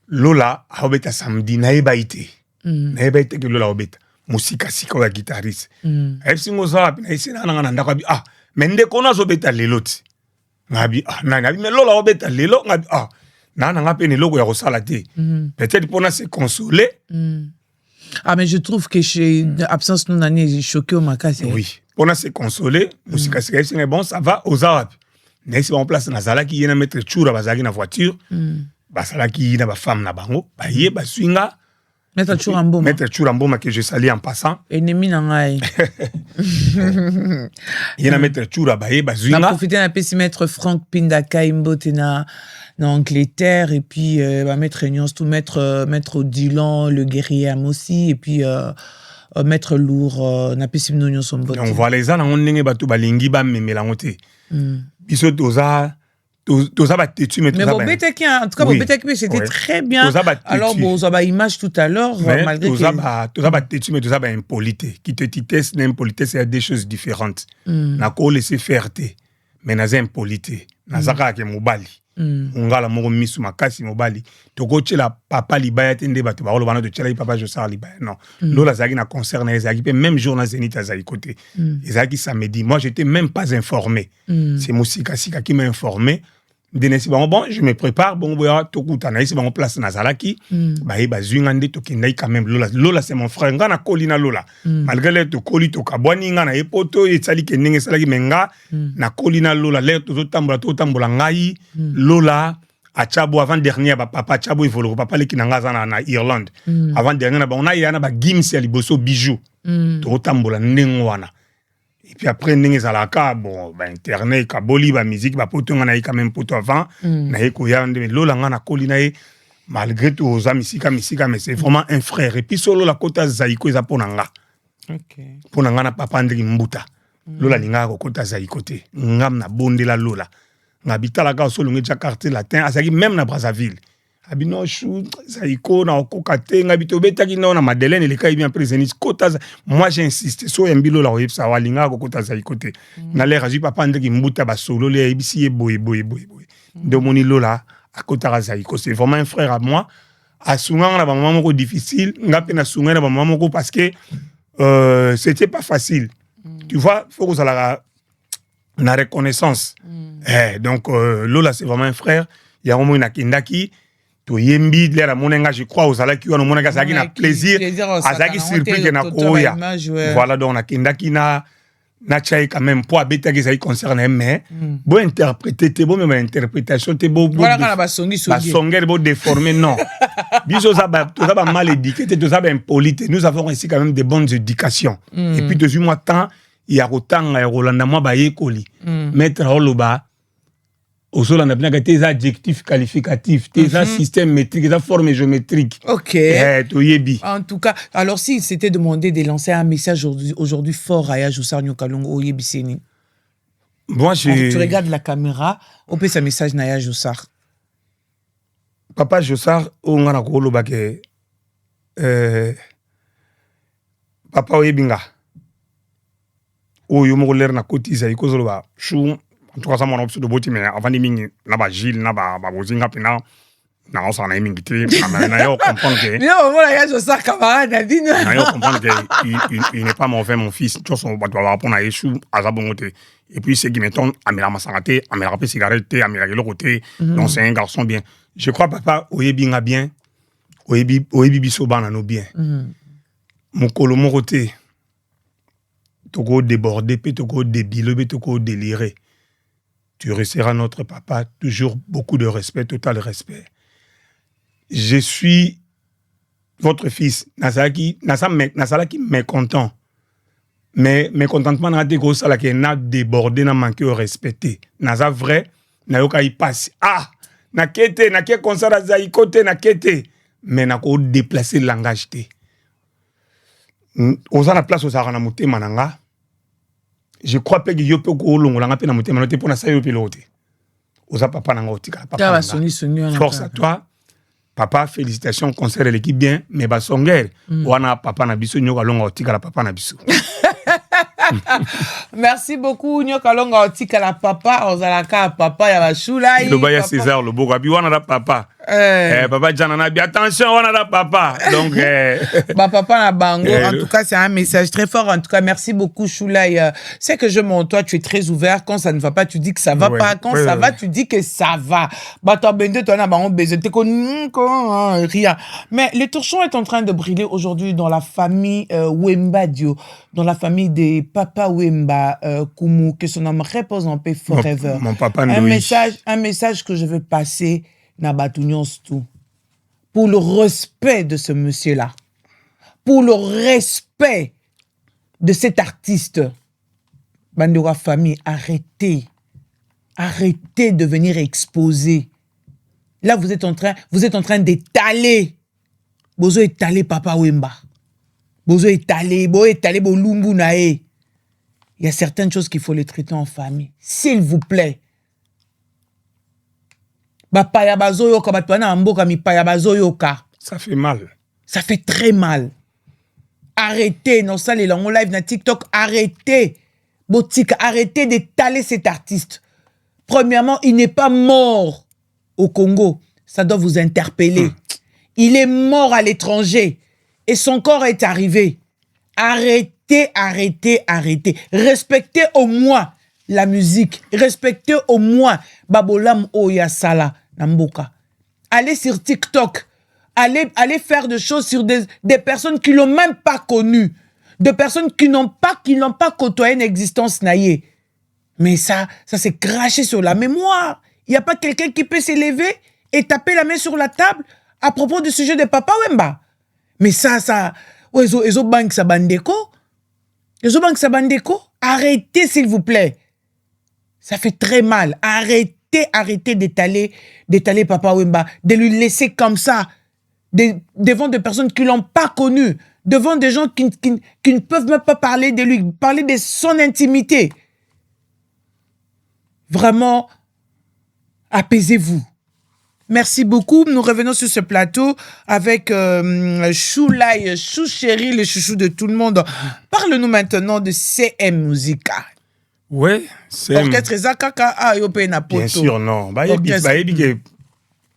Speaker 1: Lola a obeta samedi na ebaité que Lola obeta musika sika ya guitariste FC ngoza na isina na ndako bi mais ndeko na zo beta leloti ngabi ngabi mais Lola obeta lelo ngabi nana nga pe ne loko ya kosala te peut-être pour se consoler
Speaker 2: mais je trouve que chez absence nous nani choqué au makasi
Speaker 1: oui pour se consoler musika sika c'est bon ça va aux arabes mais si on place na zala ki yena mettre chura bazaki na voiture basala ki na ba femme na bango ba ye ba swinga
Speaker 2: Maître Churamboma.
Speaker 1: Maître Churamboma que je salue en passant.
Speaker 2: Ennemi nangai.
Speaker 1: Il y a Maître Churabaye Bazuinga.
Speaker 2: On a profité d'un petit Maître Franck Pindaka Imbotena dans Angleterre et puis Maître Nyons tout Maître Odilon le guerrier Amossi et puis Maître Lourd na pesi Nyons Sombote.
Speaker 1: On voit les gens on ndenge batu balingi ba memela ngote. Biso toza ba tetu mais
Speaker 2: bon, Beteki, en tout cas, oui. Beteki, c'était très bien. Alors, bon, ça va image tout à l'heure, malgré que...
Speaker 1: Toza ba tetu, mais toza ba impolité. Qui te titesse, l'impolité, c'est des choses différentes. Na ko laisser faire te, mais na impolité. Na zaka ke mobali. Ngala moko misu makasi mobali. Toko tchela papa libaya tende batu ba bana to tchela papa Josar libaya. Non. Lola zaki na concerne ezaki même jour na Zénith azaki côté. Ezaki samedi. Moi, j'étais même pas informé. C'est Moussika Sika qui m'a informé. Bon, je me prépare, bon, c'est bon, place Nazalaki, Bazungande, Tokindai, quand même, Lola, c'est mon frère, Ngana Kolina Lola. Malgré le Tokoli, Tokabwani, Ngana, Epoto, et Sali, Kening, Salaki, Menga, na Kolina Lola, l'air, Totambola, Ngai, Lola, à Chabo, avant-dernier, papa Chabo, il faut le papa, qui n'a en Irlande. Avant-dernier, on a yana, Gims, Aliboso, Bijou, Totambola, Nengwana. Et puis après, ndenge zalaka, bon, internet, kaboli, musique, poto ngana quand même poto avant, na yeko yande, lola ngana koli na malgré tout, aux misika, mais c'est vraiment un frère. Et puis solo la kota zaiko eza ponanga.
Speaker 2: Ok.
Speaker 1: Ponanga na papa ndeki mbuta. Lola linga ko kota zaiko te. Ngam na bonde la lola. Ngabita la ka solo ngeja quartier latin, azaki même na Brazzaville. Abino chou zaiko na okokate ngabito betaki na Madeleine le kai bien présennis kota. Moi j'ai insisté so yembilo la oyepsa walinga ko kota zaiko te. Na l'air azu papa ndeki mbuta ba solo le ebisi e boy. De moni lola à kota zaiko, c'est vraiment un frère à moi. A sunga na ba maman moko difficile, ngape na sunga na ba maman moko parce que c'était pas facile. Tu vois, faut que ça la reconnaissance. Donc lola c'est vraiment un frère. Il y a un moment Kindaki to yembi l'air à monenga, je crois aux alaki on monenga ça qui na plaisir azaki surpris que na koya. Voilà donc na Kindaki na chai quand même pour habiter que ça y concerne mais bon interpréter t'es bon même interprétation t'es beau
Speaker 2: voilà quand la basongi
Speaker 1: beau déformé non biso ça ba mal éduqué tout ça impolite. Nous avons ici quand même des bonnes éducations et puis depuis moi temps il y a autant Rolanda moi ba yekoli maître holoba au sol on a bien tes adjectifs qualificatifs, tes systèmes métriques, tes formes géométriques.
Speaker 2: Ok. En tout cas, alors s'il s'était demandé de lancer un message aujourd'hui fort à Josar Nyokalongo Oyebi Seni.
Speaker 1: Moi, tu
Speaker 2: regardes la caméra, on peut ce message na Josar.
Speaker 1: Papa Josar, on a ko bake papa Oyebinga. Oyo mo ler na kotiza ikozolo ba chou. En tout cas, ça m'a obsédé de beauté, mais avant de m'y n'a Gilles, n'a pas Bozinga, pina, n'a pas n'a imité, n'a pas comprendre que.
Speaker 2: Non, moi, là, je sais camarade, Nadine.
Speaker 1: N'a pas comprendre que il n'est pas mauvais, mon fils. Tu vois, on va répondre à Yeshua, à Zabongote. Et puis, c'est qui mettons, à me la massacrer, à me la rappeler cigarette, à me la gueule côté. Donc, c'est un garçon bien. Je crois, papa, Oyebinga bien, Oyebi Bisobana no bien. Mon colo, mon côté, Togo débordé, puis Togo débile, puis Togo déliré. Tu resteras notre papa, toujours beaucoup de respect, total respect. Je suis votre fils, Nazalaki mécontent. Mais mécontentement, n'a été gros, ça qui n'a débordé, n'a manqué au respecter. Naza vrai, n'a yoka y passe. Ah, n'a kete, n'a ké consara zaï côté, n'a kete. Mais n'a ko déplacer le langage te. Osa la place aux aranamute mananga. Je crois que yo peut ko longola ngape na motema note pour na sayo pilote. Oza papa nanga otika papa. Force à toi. Papa, félicitations, concert de l'équipe bien, mais basonger wana papa na biso nyoka longa otika la papa na biso.
Speaker 2: Merci beaucoup nyoka longa otika la papa, ozalaka papa ya bashula.
Speaker 1: Le baya César le boka bi wana la papa. Papa Janana, attention, on a la papa. Donc,
Speaker 2: papa na bango. En tout cas, c'est un message très fort. En tout cas, merci beaucoup, Choulaï. C'est que je montre, toi, tu es très ouvert. Quand ça ne va pas, tu dis que ça va pas. Quand ça va, tu dis que ça va. Rien. Mais le torchon est en train de briller aujourd'hui dans la famille Wemba Dio, dans la famille des papas Wemba Kumu, que son nom repose en paix forever.
Speaker 1: Mon papa
Speaker 2: un message que je veux passer. Pour le respect de ce monsieur-là. pour le respect de cet artiste, Bandora famille, arrêtez. Arrêtez de venir exposer. Là, vous êtes en train d'étaler. Bozo étaler Papa Wemba. Bozo étaler Bolumbu Nae. Il y a certaines choses qu'il faut les traiter en famille. S'il vous plaît. Bapaya bazo yoka, batwana amboka mi paya bazo yoka.
Speaker 1: Ça fait mal.
Speaker 2: Ça fait très mal. Arrêtez, non, ça, les longs live na TikTok, arrêtez. Boutique, arrêtez d'étaler cet artiste. Premièrement, il n'est pas mort au Congo. Ça doit vous interpeller. Il est mort à l'étranger. Et son corps est arrivé. Arrêtez, arrêtez, arrêtez. Respectez au moins la musique. Respectez au moins Babolam Oyasala Namboka. Allez sur TikTok. Allez faire des choses sur des personnes qui ne l'ont même pas connu. De personnes qui n'ont pas côtoyé une existence naïe. Mais ça s'est craché sur la mémoire. Il n'y a pas quelqu'un qui peut s'élever et taper la main sur la table à propos du sujet de Papa Wemba. Mais ça... Ezo bank sa bandeko. Arrêtez, s'il vous plaît. Ça fait très mal. Arrêtez d'étaler Papa Wemba. De lui laisser comme ça. Devant des personnes qui ne l'ont pas connu. Devant des gens qui ne peuvent même pas parler de lui. Parler de son intimité. Vraiment, apaisez-vous. Merci beaucoup. Nous revenons sur ce plateau avec Choulaï, Chou Chéri, le chouchou de tout le monde. Parle-nous maintenant de CM Musica.
Speaker 1: Oui, CM.
Speaker 2: Orchestre Zakaka a yopé na poto.
Speaker 1: Bien sûr, non.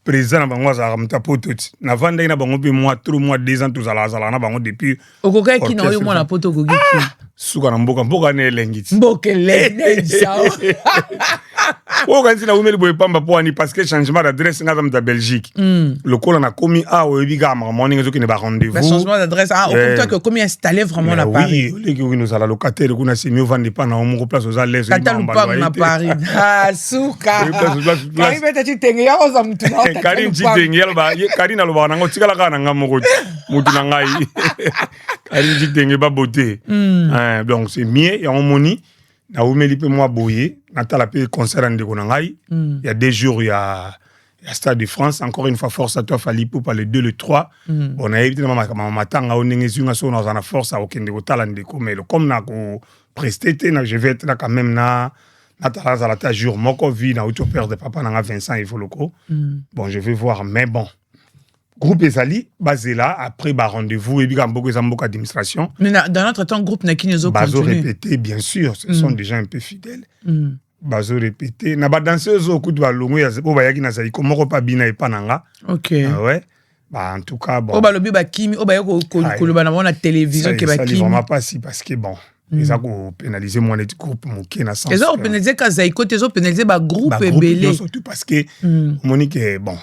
Speaker 1: Président na bango za ramta poto. Na vanda ina bango pe moi 3 mois 2 ans tous ala na bango depuis.
Speaker 2: Okoka ki na yo na poto koki.
Speaker 1: Suka na mboka ne lengiti.
Speaker 2: Mboka lengiti sao.
Speaker 1: Okanzi na umeli boye pamba po ani parce que changement d'adresse nga za Belgique. Le col na komi a o ebiga ma morning zo ki ne ba rendez-vous.
Speaker 2: Le changement d'adresse au compte que comme installé vraiment na Paris.
Speaker 1: Oui, les nous ala locataire kuna c'est mieux vendre pas na mon place aux allées
Speaker 2: na Paris. Ah suka. Paris beta tenge ya oza mtu.
Speaker 1: Karim Jitenge ba Karina lo ba na ngotikala kana nga moko mutu na ngai. Karim Jitenge ba beauté. Donc c'est mieux ya moni na umeli pe moi boyer na tala pe concert en de konangai. Il y a 2 jours il y a Stade de France encore une fois force à toi Falipo par le 2 le 3. On a évité ma matanga on ngezu so na force à okende ko tala ndeko mais comme na ko presté na je vais être là quand même na Natala la ta jour moko vie na auto père de papa na Vincent et Foloko. Bon, je vais voir mais bon. Groupe Ezali basé là après rendez-vous et puis beaucoup zamboka administration.
Speaker 2: Mais dans notre temps groupe na kinezo continue.
Speaker 1: Bazo répété bien sûr, ce sont des gens un peu fidèles. Bazo répété na ba danseuse au coup de balongo ya bo ba yaki na zali ko moko pa bina e pananga.
Speaker 2: OK.
Speaker 1: Ah ouais. Bah en tout cas bon.
Speaker 2: O ba lobi ba kimi o ba yako ko lo ba na télévision ke ba kimi.
Speaker 1: Ça vraiment pas si parce que bon. Ils ont pénalisé mon groupe moké na sens.
Speaker 2: Ils ont pénalisé Kazaïko, ils ont pénalisé ba groupe belé.
Speaker 1: Surtout parce que Monique bon.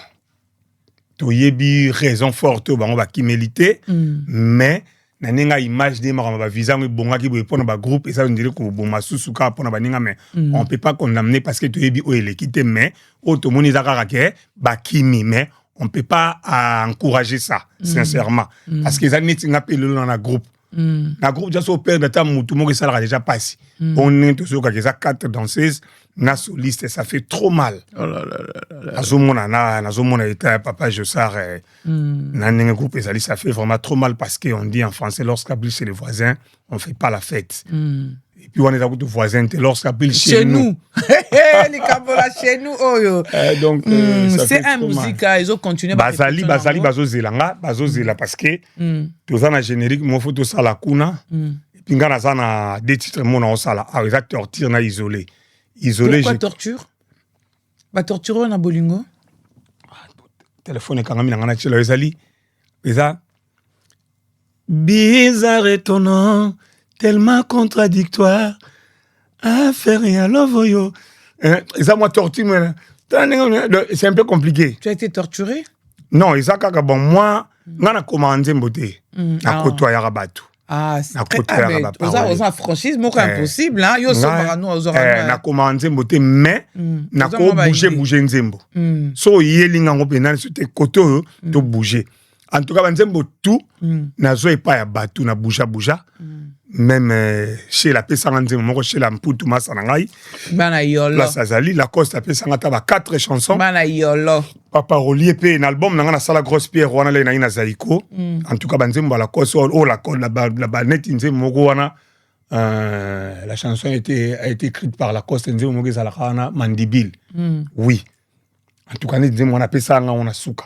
Speaker 1: To yebi raison forte ba on va qui mériter mais na ninga image de ma visa mo bonga ki bo pona ba groupe et ça on dirait ko bon masusuka pona ba ninga mais on peut pas condamner parce que to yebi o elekité mais auto moni zakara ke ba kimi mais on peut pas encourager ça sincèrement parce que ça neti nga pelo dans la groupe. Na groupe déjà au père de ta mutu mo ça a déjà passé. On est tous que ça 4 danseuses na soliste ça fait trop mal. Oh là là. Azomona était papa Jossard na ninga groupe ça fait vraiment trop mal parce que on dit en français lorsqu'appeler chez les voisins, on fait pas la fête. Et puis on est à côté de voisins lorsqu'appeler chez nous.
Speaker 2: Les cabola chez nous oyo.
Speaker 1: Donc
Speaker 2: c'est un musique ils ont continué
Speaker 1: Bazali bazo zela parce que tous en générique mon photo ça la kuna et puis ngana ça na des titres mon on ça là avec torture na isolé.
Speaker 2: Pourquoi torture? Ba torture na bolingo.
Speaker 1: Téléphone quand ngami ngana tshelo ezali. Eza bizarre étonnant, tellement contradictoire. Affaire et alovoyo. Eza moi torture c'est un peu compliqué.
Speaker 2: Tu as été torturé?
Speaker 1: Non, eza kaka bon moi ngana commandé mboté. Na kotoya rabatu.
Speaker 2: Ah, c'est une franchise, c'est impossible. Hein?
Speaker 1: Na commandé mboté mais na ko bouger nzembo. So yelinga ngopena c'était koto to bouger. En tout cas, banzembo tout, nazo epa ya batu na bouja. Même chez la pesanga nzembo moko chez la mputu masanangai.
Speaker 2: Bana yolo.
Speaker 1: La Sazali, la Costa pesanga taba 4 chansons.
Speaker 2: Bana yolo.
Speaker 1: Papa Rolier pe un album nanga na sala grosse pierre wana le na ina zaiko. En tout cas, banzembo la Costa la net nzembo moko wana. La chanson a été écrite par la Costa nzembo moko zalakana Mandibile. Oui. En tout cas, nzembo wana pesanga on a suka.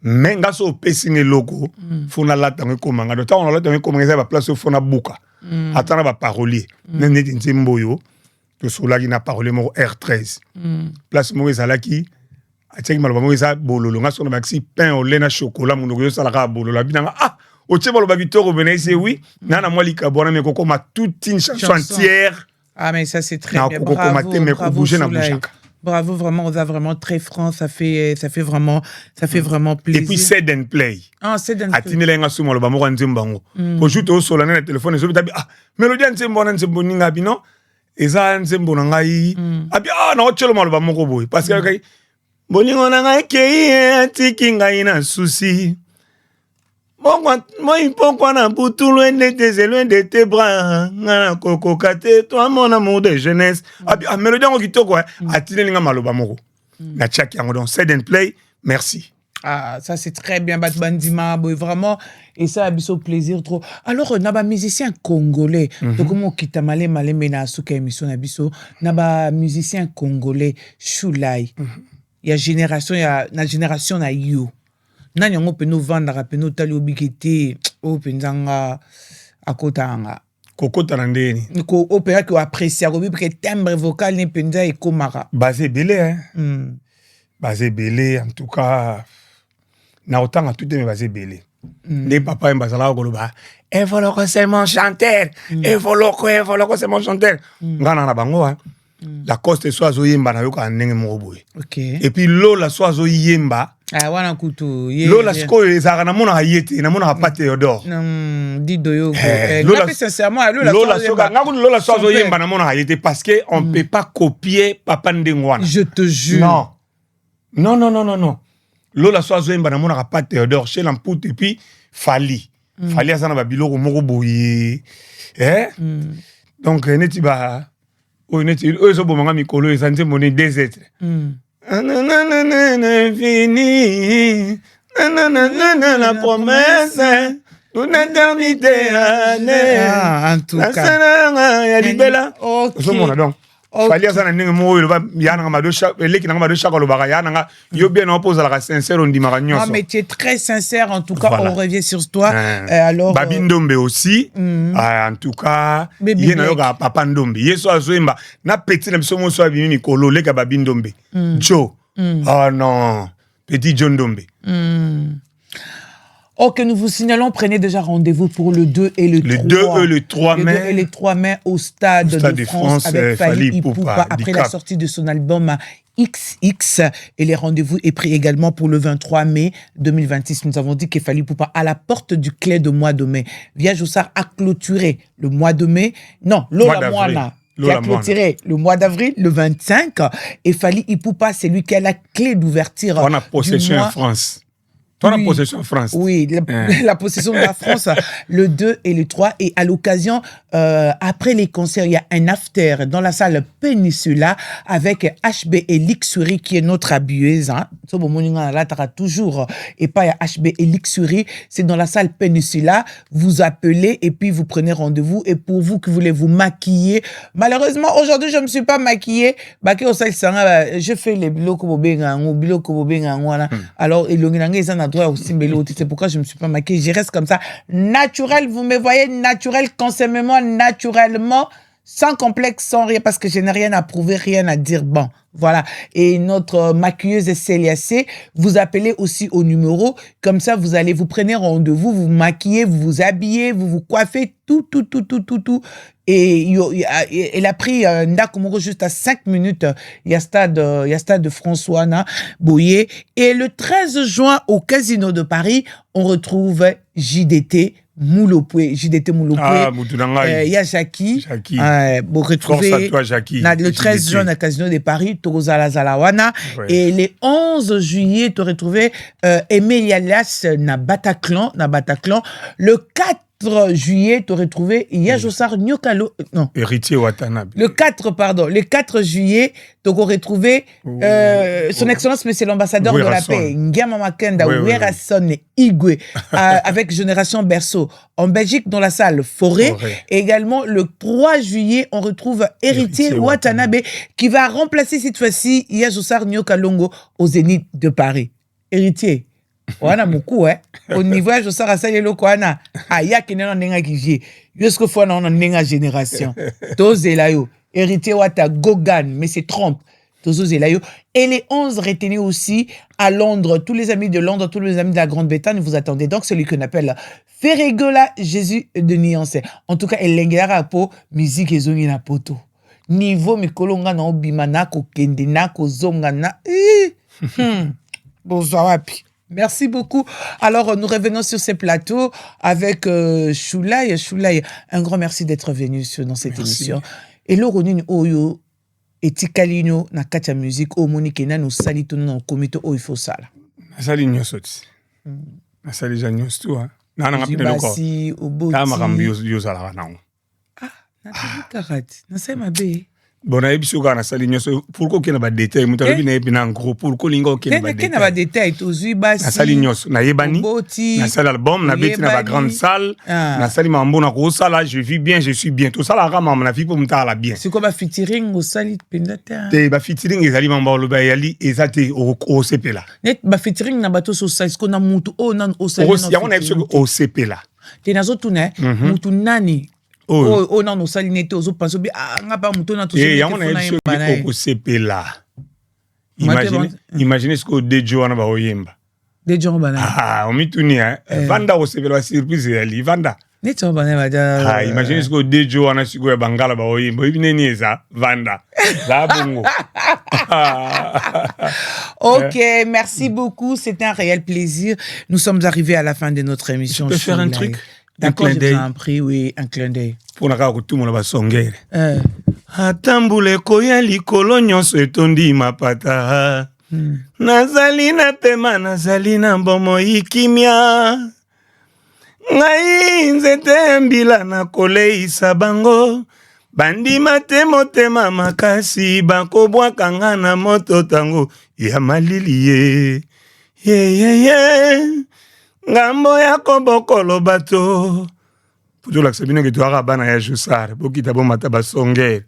Speaker 1: Mais nga so pesing logo fona lata ngekomanga do ta on lata ngekomanga za ba place fona buka atana ba parolier nene nzembo yo to solaki na parolier mo R13 place mo ezalaki ateki maloba mo eza bololo nga so na maxi pain au lait na chocolat mo yo salaka bololo binanga o tsheba lo ba bitoro benese oui na mwalika bona me kokoma toute une chanson entière.
Speaker 2: Ah mais ça c'est très bien. Bravo, vraiment, on a vraiment très franc, ça fait vraiment plaisir.
Speaker 1: Et puis Set and Play.
Speaker 2: Ah, Set and Play.
Speaker 1: Atinele nga sumo lo ba mo nzembango. Po juste au solana na téléphone zo bitabi mélodie nzembo na nzembo ninga bino. Eza nzembo na ngai. Abi na otchelo malo ba moko boy parce que boningo na ngai kei atiki ngai na souci. Moi, pourquoi na boutou loin de tes bras, na koko kate, toi mon amour de jeunesse. Ah, mélodie en kitoko, atine linga maloba moko. Na tchaki yango donc Set and Play, merci.
Speaker 2: Ah, ça c'est très bien, Batbandima, vraiment, et ça a biso plaisir trop. Alors, on a un musicien congolais, donc comment kita malé mena suka émission na biso, na musicien congolais, Shulai. Il y a génération na you. Nani yango peno vandaka peno tali obikete o penzanga akotanga
Speaker 1: kokota na ndeni
Speaker 2: ko opera ko apprécier ko bi timbre vocal ni penza ekomaka
Speaker 1: basé belé basé belé en tout cas na otanga tout est basé belé les papa mbazala ko loba evoloko c'est mon chanteur evoloko c'est mon chanteur ngana na bango la Coste soit zoyemba na yoka ndenge moko boye.
Speaker 2: OK.
Speaker 1: Et puis Lola soit zoyemba.
Speaker 2: Ah wana kutu.
Speaker 1: Lola siko ezaka na mona yete na mona pa Théodore.
Speaker 2: Dido yo.
Speaker 1: Lola
Speaker 2: sincèrement
Speaker 1: Lola soit zoyemba na mona yete parce que on peut pas copier papa ndengwana.
Speaker 2: Je te jure.
Speaker 1: Non. Lola soit zoyemba na mona pa Théodore chez l'ampoute et puis Fali. Fali azana ba biloko moko boye. Donc neti ba eux sont bon mikolo ils sont monnaie des êtres fini la promesse une éternité
Speaker 2: en tout cas
Speaker 1: ya libela somona donc fali azana ndenge mo yo ba yana ngama do chaque eleki ngama do chaque lo ba yana nga yo bien on pose la sincère on dit maranyo
Speaker 2: mais tu es très sincère en tout cas voilà. On revient sur toi alors
Speaker 1: Babi Ndombe aussi en tout cas yena yo ga papa Ndombe yeso azoemba na petit na biso mo so abimi Nikolo leka Babi Ndombe Joe oh non petit John Ndombe.
Speaker 2: Ok, nous vous signalons, prenez déjà rendez-vous pour le 2 et le 3.
Speaker 1: Le 2 et le 3 mai.
Speaker 2: Le 2 et le 3 mai au Stade de France avec Fally Ipupa après la sortie de son album XX. Et les rendez-vous est pris également pour le 23 mai 2026. Nous avons dit que Fally Ipupa à la porte du clé de mois de mai. Via Joussard a clôturé le mois de mai. Non, Lola Moana. Qui a clôturé le mois d'avril, le 25. Et Fally Ipupa, c'est lui qui a la clé d'ouverture.
Speaker 1: On a possession en France. La possession de France.
Speaker 2: Oui, la possession de la France, le 2 et le 3. Et à l'occasion, après les concerts, il y a un after dans la salle Peninsula avec HB et Lixuri qui est notre habilleuse. Toujours. Et pas HB et Lixuri, c'est dans la salle Peninsula. Vous appelez et puis vous prenez rendez-vous. Et pour vous qui voulez vous maquiller, malheureusement, aujourd'hui, je ne me suis pas maquillée. Je fais les bilots alors, c'est pourquoi je ne me suis pas maquillée. Je reste comme ça, naturel. Vous me voyez naturel, consommez-moi naturellement, sans complexe, sans rien, parce que je n'ai rien à prouver, rien à dire. Bon, voilà. Et notre maquilleuse Célia C, vous appelez aussi au numéro. Comme ça, vous prenez rendez-vous, vous maquillez, vous vous habillez, vous vous coiffez, tout. Et elle a pris Ndakomoro juste à 5 minutes. Il y a stade de François Boyer. Et le 13 juin, au Casino de Paris, on retrouve JDT Moulopoué, JDT Moulopoué.
Speaker 1: Ah, Moutounangaï.
Speaker 2: Il y a Jackie.
Speaker 1: Force
Speaker 2: Vous
Speaker 1: à
Speaker 2: retrouvez
Speaker 1: toi, Jackie.
Speaker 2: le 13 juin à Casino de Paris, Togozala Zalawana.
Speaker 1: Ouais.
Speaker 2: Et le 11 juillet, tu retrouvé Aimé Yalias na Bataclan. Le 4 juillet, tu retrouvé Yajosar Nyokalo. Non.
Speaker 1: Héritier Watanabe.
Speaker 2: Le 4 juillet, tu retrouvé son Excellence, Monsieur l'ambassadeur de la paix, Ngama Makenda, Werason Igwe, avec Génération Berceau. En Belgique, dans la salle Forêt. Et également, le 3 juillet, on retrouve Héritier Watanabe, qui va remplacer cette fois-ci Yajosar Nyokalongo au Zénith de Paris. Héritier. Wana muku au niveau je sors à ça yelo kwana aya kinena nenga kiji jusqu'au fois on nenga génération tozela yo héritier wata Gogan mais c'est Trump tozela yo et les 11 retenus aussi à Londres, tous les amis de Londres, tous les amis de la Grande-Bretagne vous attendez donc celui qu'on appelle Ferregola Jésus de Nuance. En tout cas elengera po musique ezongi na poto niveau mikolonga na obimana ko kendina ko zonga na bonsoir wapi. Merci beaucoup. Alors, nous revenons sur ces plateaux avec Choulaye. Choulaye, un grand merci d'être venu dans cette émission. Et le Ronin Oyo, et Tikalino, na katia musique, au Monikena, nous salitons dans le comité au Ifosala.
Speaker 1: Nasali nyosoti. Nasali janyos tout, hein. Nana ngapine loko.
Speaker 2: Jibasi, Oboti.
Speaker 1: Tama kambi yosala nango.
Speaker 2: Ah, nasali karate. Nasali mabe.
Speaker 1: Bon, na ebiso ka nasali nyoso pourquoi kena ba détail muta lobi na ebina en gros pourquoi lingo kena ba détail.
Speaker 2: Kena ba détail tozui basi.
Speaker 1: Nasali nyoso na yebani.
Speaker 2: Oboti.
Speaker 1: Nasali album na beti na ba grande salle. Nasali mambo na ko sala je vis bien je suis bien. Tout ça la rama na vie pour muta la bien.
Speaker 2: C'est quoi ba featuring au sali pendata.
Speaker 1: Te ba featuring ezali mambo lo ba yali ezate o CP là.
Speaker 2: Net ba featuring na bato so sali ko na mutu o nan o sali.
Speaker 1: Ya on a ebiso o CP là.
Speaker 2: Te nazo tune mutu nani. Oh non no sali nete ozo penso bi nga ba muto na to
Speaker 1: se ya mona ebiso o CP là. Imaginez ce que Dejo na ba oyemba.
Speaker 2: Dejo bana.
Speaker 1: Ah, on mituni hein. Vanda o CP la surprise ali Vanda.
Speaker 2: Neto bana ba da.
Speaker 1: Ah, imaginez ce que Dejo na siko ya bangala ba oyemba. Ibineni eza Vanda. La bongo.
Speaker 2: Ok, merci beaucoup. C'était un réel plaisir. Nous sommes arrivés à la fin de notre émission.
Speaker 1: Je peux faire un truc?
Speaker 2: D'accord, je vous en prie, oui, un clin d'œil.
Speaker 1: Pour na ka tout mon ba songere. Atambule koya likolo nyonso etondi mapata. Nazali na pema nazali na mbomo ikimia. Ngai nzete mbila na koleisa bango. Bandima te motema makasi bakobwaka nga na moto tango ya malili ye. Ngambo ya kobokolo bato. Puto l'aksabino que tu as rabana ya Joussard. Bokita bon mata basongere.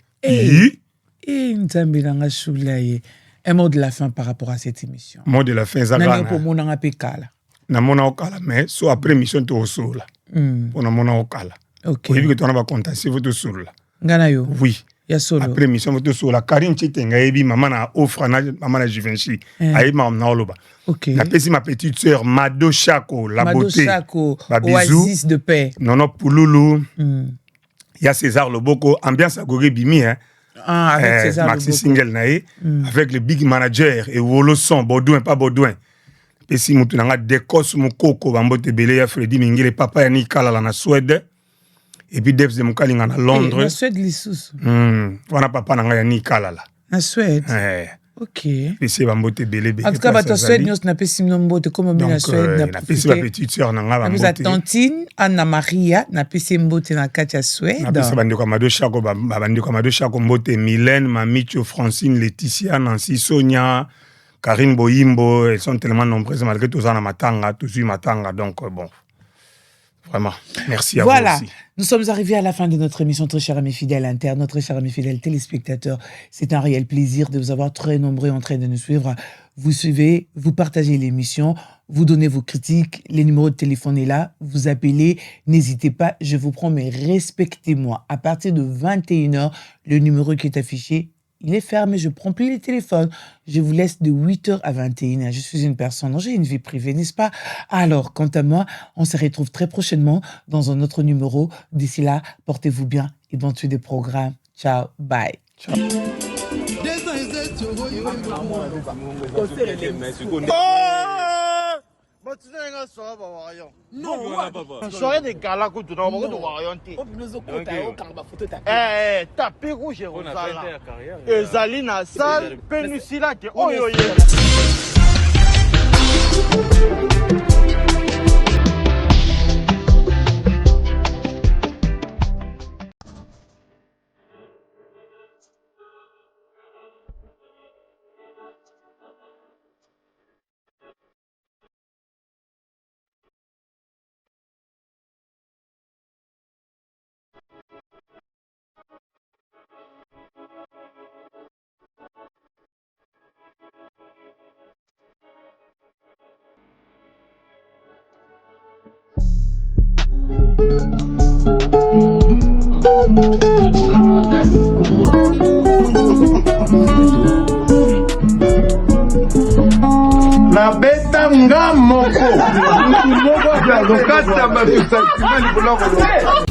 Speaker 2: Nzambi nanga Choulaye. Un mot de la fin par rapport à cette émission.
Speaker 1: Mot de la fin, Zagana.
Speaker 2: Nani pour mon nanga pekala.
Speaker 1: Na mona okala, mais so après mission to osola. Pour na mona okala.
Speaker 2: Ok.
Speaker 1: Oui, que tu en as compté, si vous te soula.
Speaker 2: Ngana yo.
Speaker 1: Oui.
Speaker 2: Ya solo.
Speaker 1: Après mission vous te soula. Karine Chitenga ebi maman na offre na maman na Givenchy. Aïe maman na oloba.
Speaker 2: Ok.
Speaker 1: La petite ma petite sœur Mado Chako, la
Speaker 2: Mado
Speaker 1: beauté.
Speaker 2: Chako,
Speaker 1: Babizou.
Speaker 2: Oasis de paix.
Speaker 1: Nono Pouloulou. Il y a César Loboko, ambiance à Goré Bimi, hein.
Speaker 2: Ah, avec César
Speaker 1: Maxi
Speaker 2: Loboko.
Speaker 1: Single nae, avec le big manager et Wolo Son, Baudouin, pas Baudouin. Et si moutou nanga Dekos Moukoko, Bambote Belé, Freddy Mingile, papa ya Nikala la na Suède. Et puis Debs de Moukalinga na Londres.
Speaker 2: Na Suède l'issous.
Speaker 1: Wana papa nanga ya Nikala la.
Speaker 2: Na Suède. Ok.
Speaker 1: Et c'est Bambote Belé.
Speaker 2: En tout cas, bato Suède, nous n'a pas si mbote comme bien na Suède.
Speaker 1: Na pesi ba petite sœur nanga Bambote.
Speaker 2: Nous a tantine Anna Maria, n'a pas si mbote na Katia Suède.
Speaker 1: Na pesi bande kwa Mado Chako, bande kwa Mado Chako Mbote, Mylène, Mamicho, Francine, Laetitia, Nancy, Sonia, Karine Boyimbo, elles sont tellement nombreuses malgré tout ça na matanga, tout suit matanga, donc bon. Vraiment, merci à vous aussi.
Speaker 2: Nous sommes arrivés à la fin de notre émission, très chers amis fidèles internautes, très chers amis fidèles téléspectateurs. C'est un réel plaisir de vous avoir très nombreux en train de nous suivre. Vous suivez, vous partagez l'émission, vous donnez vos critiques, les numéros de téléphone est là, vous appelez, n'hésitez pas, je vous promets, respectez-moi. À partir de 21h, le numéro qui est affiché, il est fermé, je prends plus les téléphones. Je vous laisse de 8h à 21h. Je suis une personne, j'ai une vie privée, n'est-ce pas? Alors, quant à moi, on se retrouve très prochainement dans un autre numéro. D'ici là, portez-vous bien et bonne suite des programmes. Ciao, bye. Ciao.
Speaker 3: continue à soirée Warion.
Speaker 4: Non,
Speaker 3: Soirée de gala que tu n'as pas de Warion. Eh, tapis rouge Rosala. Ezali na salle, Pénusila qui oyoye.
Speaker 5: La beta nga moko. Lokata ba tu sa kimani buloko.